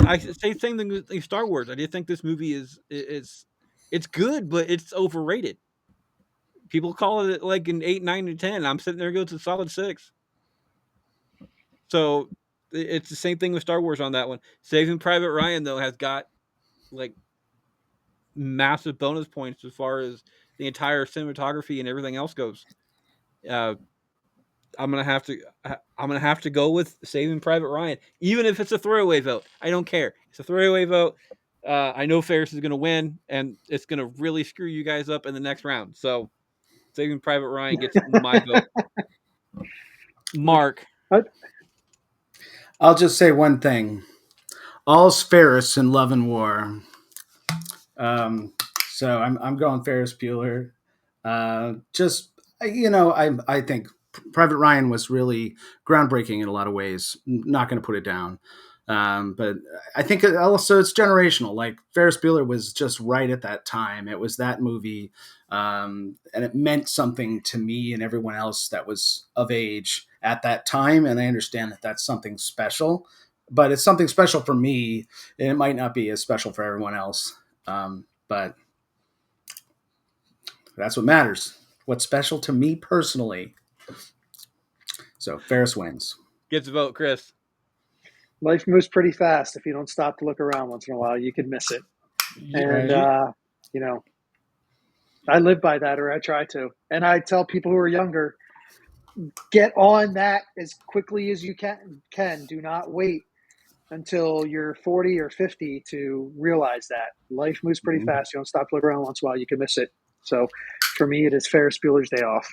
I say same thing with Star Wars. I did think this movie is it's good, but it's overrated. People call it like an 8, 9, and 10. I'm sitting there going to solid 6. So It's the same thing with Star Wars on that one. Saving Private Ryan though has got like massive bonus points as far as the entire cinematography and everything else goes. Uh, I'm gonna have to. I'm gonna have to go with Saving Private Ryan, even if it's a throwaway vote. I don't care. It's a throwaway vote. I know Ferris is gonna win, and it's gonna really screw you guys up in the next round. So, Saving Private Ryan gets my vote. Mark, I'll just say one thing. All's Ferris in Love and War. Um, so I'm going Ferris Bueller. Just I think Private Ryan was really groundbreaking in a lot of ways. Not going to put it down, but I think also it's generational. Like Ferris Bueller was just right at that time. It was that movie, and it meant something to me and everyone else that was of age at that time. And I understand that that's something special, but it's something special for me, and it might not be as special for everyone else. But that's what matters. What's special to me personally. So Ferris wins. gets a vote. Chris, Life moves pretty fast. If you don't stop to look around once in a while, you could miss it. And, you know, I live by that, or I try to. And I tell people who are younger, get on that as quickly as you can. Do not wait until you're 40 or 50 to realize that. Life moves pretty fast. You don't stop to look around once in a while, you can miss it. So for me, it is Ferris Bueller's Day Off.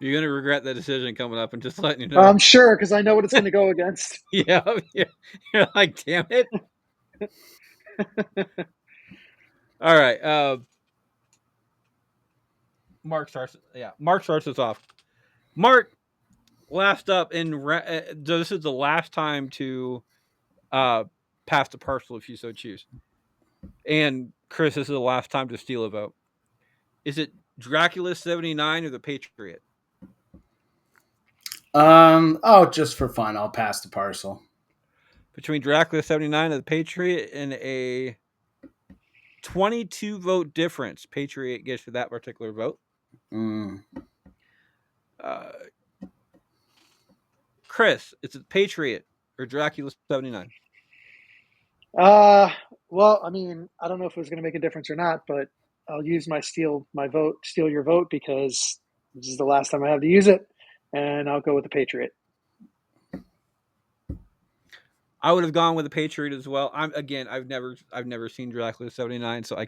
you're gonna regret that decision coming up, and just letting you know. I'm sure, because I know what it's going to go against. Yeah, you're like, damn it. All right. Mark starts. Yeah, Mark starts us off. Mark, last up in. This is the last time to pass the parcel if you so choose. And Chris, this is the last time to steal a vote. Is it Dracula 79 or the Patriot? Just for fun, I'll pass the parcel. Between Dracula 79 and the Patriot, in a 22 vote difference, Patriot gets to that particular vote. Chris, it's a Patriot or Dracula 79? Well, I mean, I don't know if it was going to make a difference or not, but I'll use steal your vote, because this is the last time I have to use it, and I'll go with the Patriot. I would have gone with the Patriot as well. I've never seen Dracula 79, so I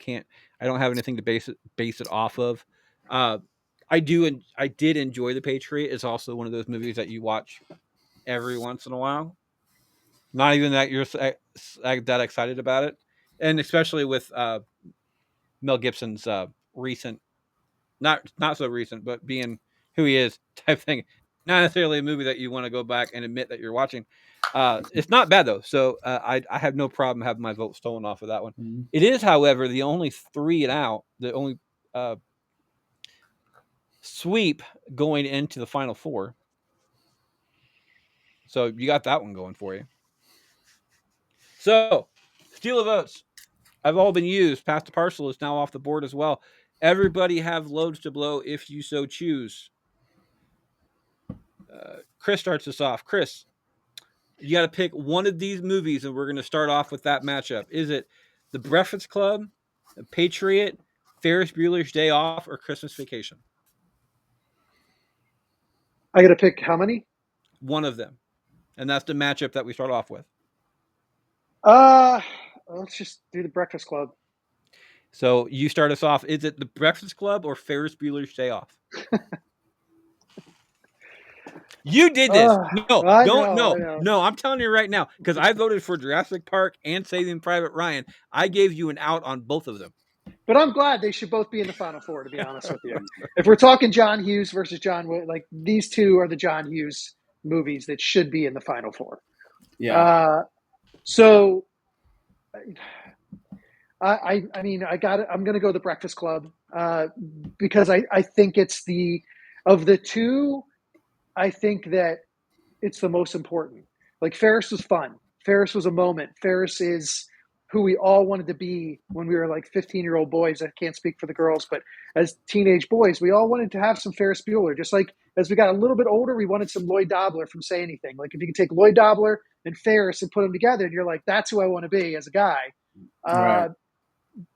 don't have anything to base it off of. I did enjoy the Patriot. It's also one of those movies that you watch every once in a while. Not even that you're that excited about it, and especially with Mel Gibson's recent, not so recent, but being who he is type thing. Not necessarily a movie that you want to go back and admit that you're watching. It's not bad though, so I have no problem having my vote stolen off of that one. Mm-hmm. It is, however, the only the only sweep going into the final four. So you got that one going for you. So, steal of votes have all been used. Pass the parcel is now off the board as well. Everybody have loads to blow if you so choose. Chris starts us off. Chris, you got to pick one of these movies, and we're going to start off with that matchup. Is it The Breakfast Club, The Patriot, Ferris Bueller's Day Off, or Christmas Vacation? I got to pick how many? One of them. And that's the matchup that we start off with. Let's just do The Breakfast Club. So you start us off. Is it The Breakfast Club or Ferris Bueller's Day Off? You did this. No. I'm telling you right now, because I voted for Jurassic Park and Saving Private Ryan. I gave you an out on both of them. But I'm glad they should both be in the Final Four, to be honest with you. If we're talking John Hughes versus John Wood, like, these two are the John Hughes movies that should be in the Final Four. Yeah. So, I mean, I'm going to go The Breakfast Club, because I think it's of the two, I think that it's the most important. Like, Ferris was fun. Ferris was a moment. Ferris is who we all wanted to be when we were like 15-year-old boys. I can't speak for the girls, but as teenage boys, we all wanted to have some Ferris Bueller. Just like as we got a little bit older, we wanted some Lloyd Dobler from Say Anything. Like if you could take Lloyd Dobler and Ferris and put them together, and you're like, that's who I want to be as a guy. Right.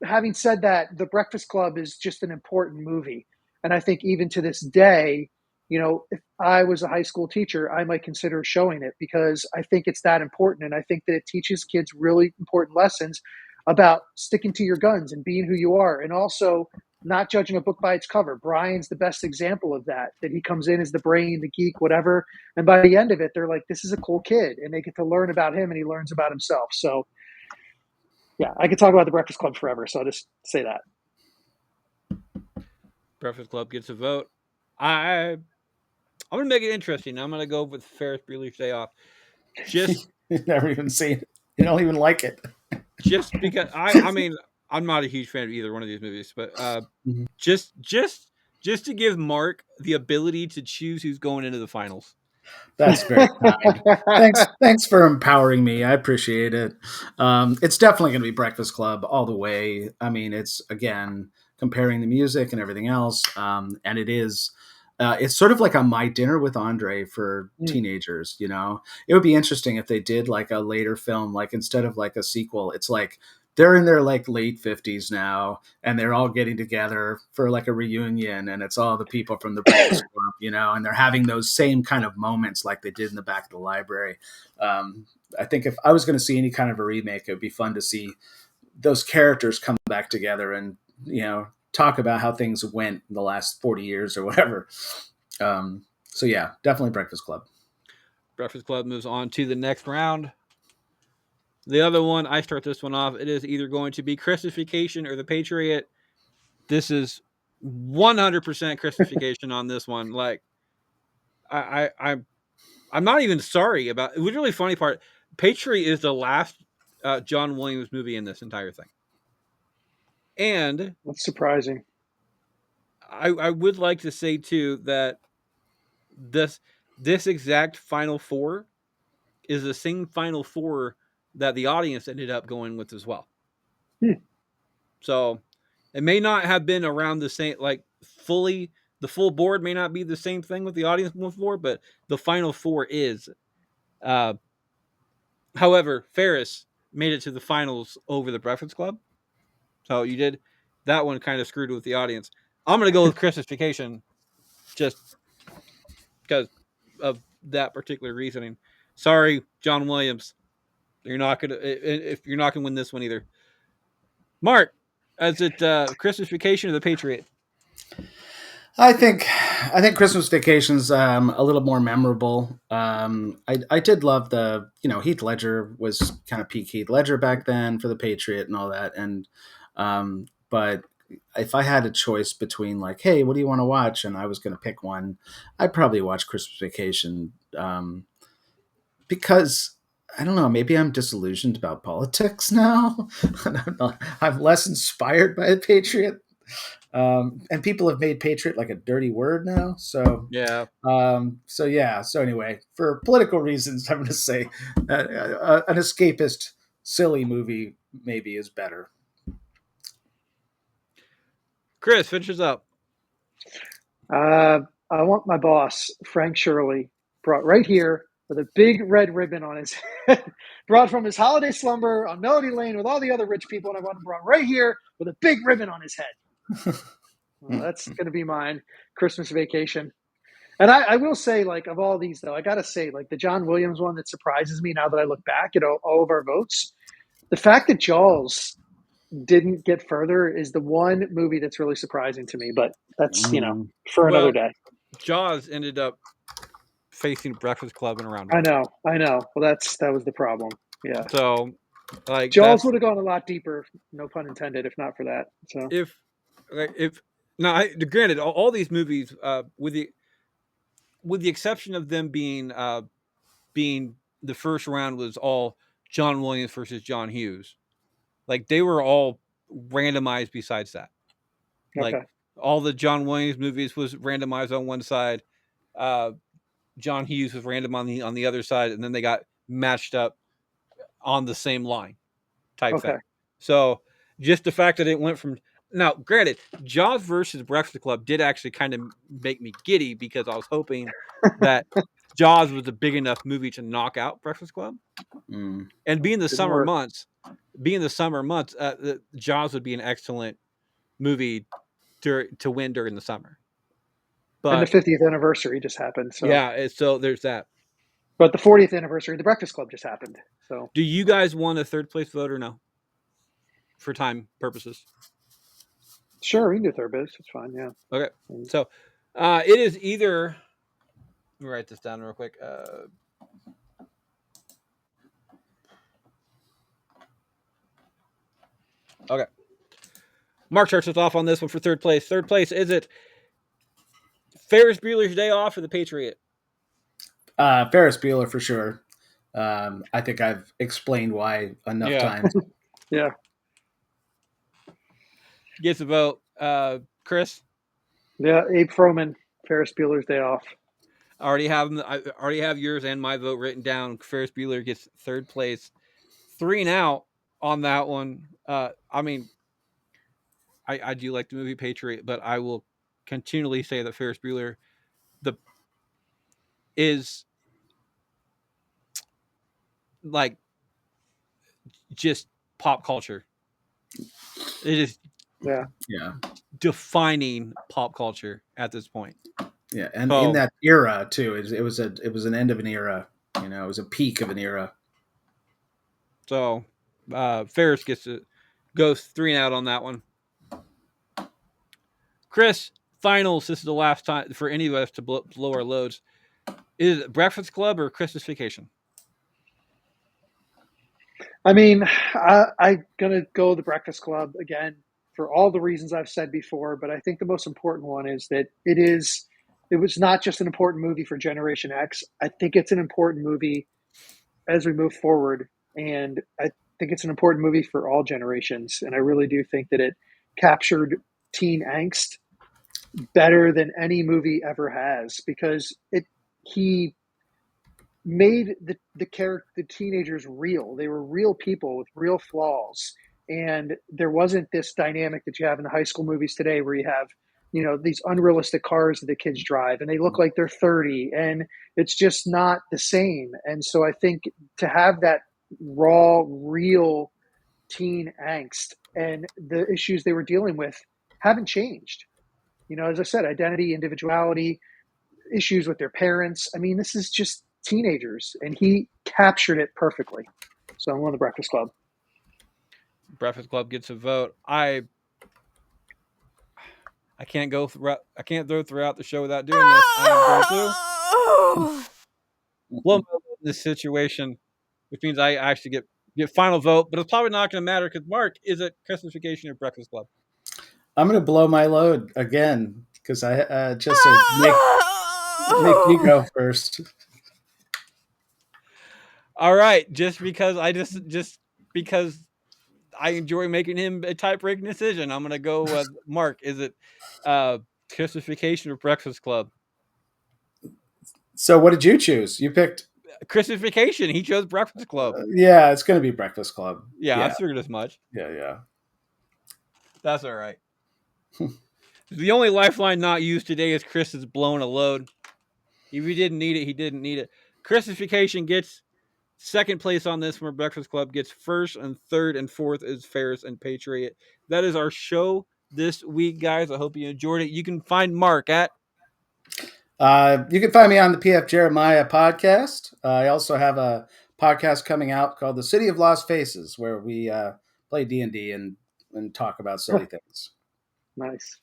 Having said that, The Breakfast Club is just an important movie. And I think even to this day, you know, if I was a high school teacher, I might consider showing it because I think it's that important. And I think that it teaches kids really important lessons about sticking to your guns and being who you are. And also not judging a book by its cover. Brian's the best example of that he comes in as the brain, the geek, whatever. And by the end of it, they're like, this is a cool kid. And they get to learn about him and he learns about himself. So yeah, I could talk about The Breakfast Club forever. So I'll just say that. Breakfast Club gets a vote. I'm going to make it interesting. I'm going to go with Ferris Bueller's Day Off. Just You've never even seen it. You don't even like it. Just because I mean, I'm not a huge fan of either one of these movies, but just to give Mark the ability to choose who's going into the finals. That's very kind. Thanks for empowering me. I appreciate it. It's definitely going to be Breakfast Club all the way. I mean, it's again comparing the music and everything else, and it is. It's sort of like a My Dinner with Andre for teenagers. You know, it would be interesting if they did like a later film, like instead of like a sequel, it's like they're in their like late 50s now and they're all getting together for like a reunion and it's all the people from the Breakfast Club, you know, and they're having those same kind of moments like they did in the back of the library. I think if I was going to see any kind of a remake, it would be fun to see those characters come back together and, you know, talk about how things went in the last 40 years or whatever. So yeah, definitely Breakfast Club. Breakfast Club moves on to the next round. The other one, I start this one off. It is either going to be Christmas Vacation or The Patriot. This is 100% Christmas Vacation on this one. Like, I'm not even sorry about it. The really funny part, Patriot is the last John Williams movie in this entire thing. And that's surprising. I would like to say too that this exact Final Four is the same Final Four that the audience ended up going with as well. So it may not have been around the same, like fully, the full board may not be the same thing with the audience before, but the Final Four is. However, Ferris made it to the finals over the Breakfast Club. So you did that one kind of screwed with the audience. I'm going to go with Christmas Vacation just because of that particular reasoning. Sorry, John Williams. You're not going to, if you're not going to win this one either. Mark, is it Christmas Vacation or The Patriot? I think Christmas Vacation's a little more memorable. I did love the, you know, Heath Ledger was kind of peak Heath Ledger back then for The Patriot and all that. And but if I had a choice between like, hey, what do you want to watch? And I was going to pick one, I'd probably watch Christmas Vacation because I don't know, maybe I'm disillusioned about politics now. I'm less inspired by The Patriot. And people have made Patriot like a dirty word now. So yeah. So anyway, for political reasons, I'm going to say an escapist, silly movie maybe is better. Chris, finishes up. I want my boss, Frank Shirley, brought right here with a big red ribbon on his head, brought from his holiday slumber on Melody Lane with all the other rich people, and I want him brought right here with a big ribbon on his head. Well, that's going to be mine. Christmas Vacation. And I will say, like, of all these, though, I got to say, like, the John Williams one that surprises me now that I look back at all of our votes, the fact that Jaws didn't get further is the one movie that's really surprising to me. But that's, you know, for another day. Jaws ended up facing Breakfast Club in a round. I know. Well, that was the problem. Yeah. So, like, Jaws would have gone a lot deeper, no pun intended, if not for that. So granted, all these movies, with the exception of them being the first round was all John Williams versus John Hughes, like they were all randomized. Besides that, like all the John Williams movies was randomized on one side, John Hughes was random on the other side, and then they got matched up on the same line type thing. So just the fact that it went from now, granted, Jaws versus Breakfast Club did actually kind of make me giddy because I was hoping that Jaws was a big enough movie to knock out Breakfast Club. And being the Didn't summer work. months, Jaws would be an excellent movie to win during the summer. And the But 50th anniversary just happened. So yeah, so there's that. but the 40th anniversary of the Breakfast Club just happened. So Do you guys want a third place vote or no? For time purposes. sure, we can do third base. It's fine. Yeah. Okay. So it is either. Let me write this down real quick. Okay. Mark starts us off on this one for third place. Third place, is it Ferris Bueller's Day Off or The Patriot? Ferris Bueller for sure. I think I've explained why enough times. Yeah. Gets a vote. Chris? Yeah. Abe Froman, Ferris Bueller's Day Off. I already have yours and my vote written down. Ferris Bueller gets third place. 3 and out on that one. I mean, I do like the movie Patriot, but I will continually say that Ferris Bueller is like just pop culture. It is Yeah. defining pop culture at this point. Yeah, and in that era too, it was an end of an era. It was a peak of an era. So Ferris goes 3 and out on that one. Chris, finals. This is the last time for any of us to blow our loads. Is it Breakfast Club or Christmas Vacation? I mean, I'm gonna go the Breakfast Club again for all the reasons I've said before. But I think the most important one is that it was not just an important movie for Generation X. I think it's an important movie as we move forward, and I think it's an important movie for all generations. And I really do think that it captured teen angst better than any movie ever has because he made the teenagers real. They were real people with real flaws, and there wasn't this dynamic that you have in the high school movies today, where you have these unrealistic cars that the kids drive, and they look like they're 30, and it's just not the same. And so I think to have that raw, real teen angst and the issues they were dealing with haven't changed. As I said, identity, individuality, issues with their parents. I mean, this is just teenagers, and he captured it perfectly. So I'm on the Breakfast Club. Breakfast Club gets a vote. I can't go I can't go throughout the show without doing this. I'm going to blow my load in this situation, which means I actually get final vote. But it's probably not going to matter because Mark, is it Christmas Vacation or Breakfast Club? I'm going to blow my load again because I just make you go first. All right, just because I enjoy making him a tie-breaking decision, I'm gonna go with Mark. Is it Christmas Vacation or Breakfast Club? So what did you choose? You picked Christmas Vacation. He chose Breakfast Club. Yeah, it's going to be Breakfast Club. Yeah, I figured as much. Yeah. That's all right. The only lifeline not used today is Chris is blowing a load. If he didn't need it, he didn't need it. Christmas Vacation gets second place on this, where Breakfast Club gets first, and third and fourth is Ferris and Patriot. That is our show this week, guys. I hope you enjoyed it. You can find Mark at you can find me on the PF Jeremiah podcast. I also have a podcast coming out called The City of Lost Faces, where we play D&D and talk about silly things. Nice.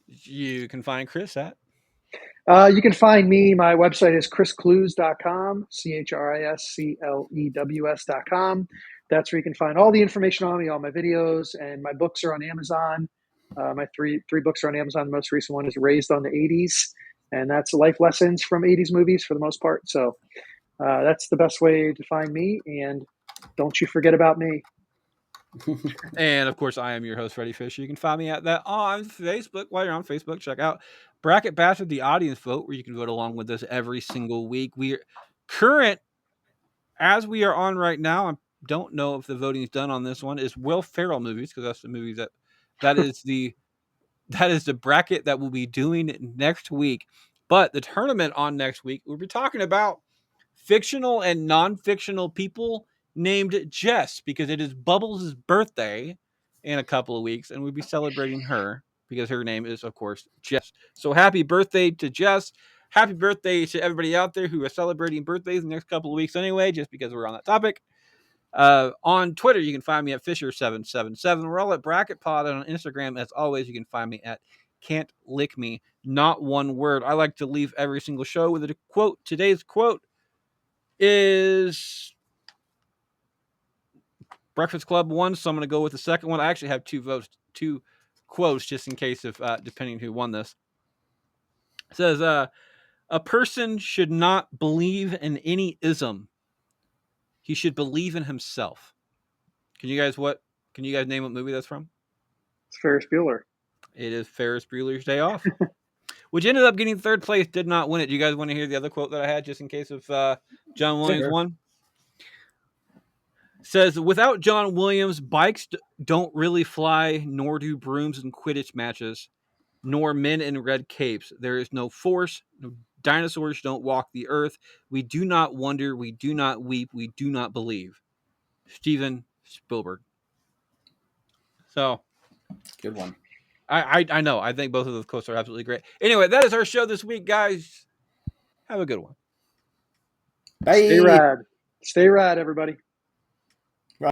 You can find Chris at you can find me. My website is chrisclews.com, CHRISCLEWS.com. That's where you can find all the information on me, all my videos, and my books are on Amazon. My three books are on Amazon. The most recent one is Raised on the 80s, and that's life lessons from 80s movies for the most part. So that's the best way to find me, and don't you forget about me. And of course, I am your host, Freddie Fisher. You can find me at that on Facebook. While you're on Facebook, check out Bracket Bastard, the audience vote, where you can vote along with us every single week. We are current as we are on right now. I'm don't know if the voting is done on this one, is Will Ferrell movies, because that's the movies that is the bracket that we'll be doing next week. But the tournament on next week, we'll be talking about fictional and non-fictional people named Jess, because it is Bubbles' birthday in a couple of weeks, and we'll be celebrating her because her name is, of course, Jess. So happy birthday to Jess. Happy birthday to everybody out there who are celebrating birthdays in the next couple of weeks anyway, just because we're on that topic. On Twitter, you can find me at Fisher777. We're all at Bracket Pod, and on Instagram, as always, you can find me at Can't Lick Me. Not one word. I like to leave every single show with a quote. Today's quote is Breakfast Club 1, so I'm going to go with the second one. I actually have two quotes, just in case of depending who won this. It says, a person should not believe in any ism. He should believe in himself. Can you guys name what movie that's from? It's Ferris Bueller. It is Ferris Bueller's Day Off, which ended up getting third place, did not win it. Do you guys want to hear the other quote that I had, just in case of John Williams won? It says, without John Williams, bikes don't really fly, nor do brooms in Quidditch matches, nor men in red capes. There is no force. No dinosaurs don't walk the earth. We do not wonder. We do not weep. We do not believe. Steven Spielberg. So, good one. I know. I think both of those quotes are absolutely great. Anyway, that is our show this week, guys. Have a good one. Bye. Stay rad. Stay rad, everybody.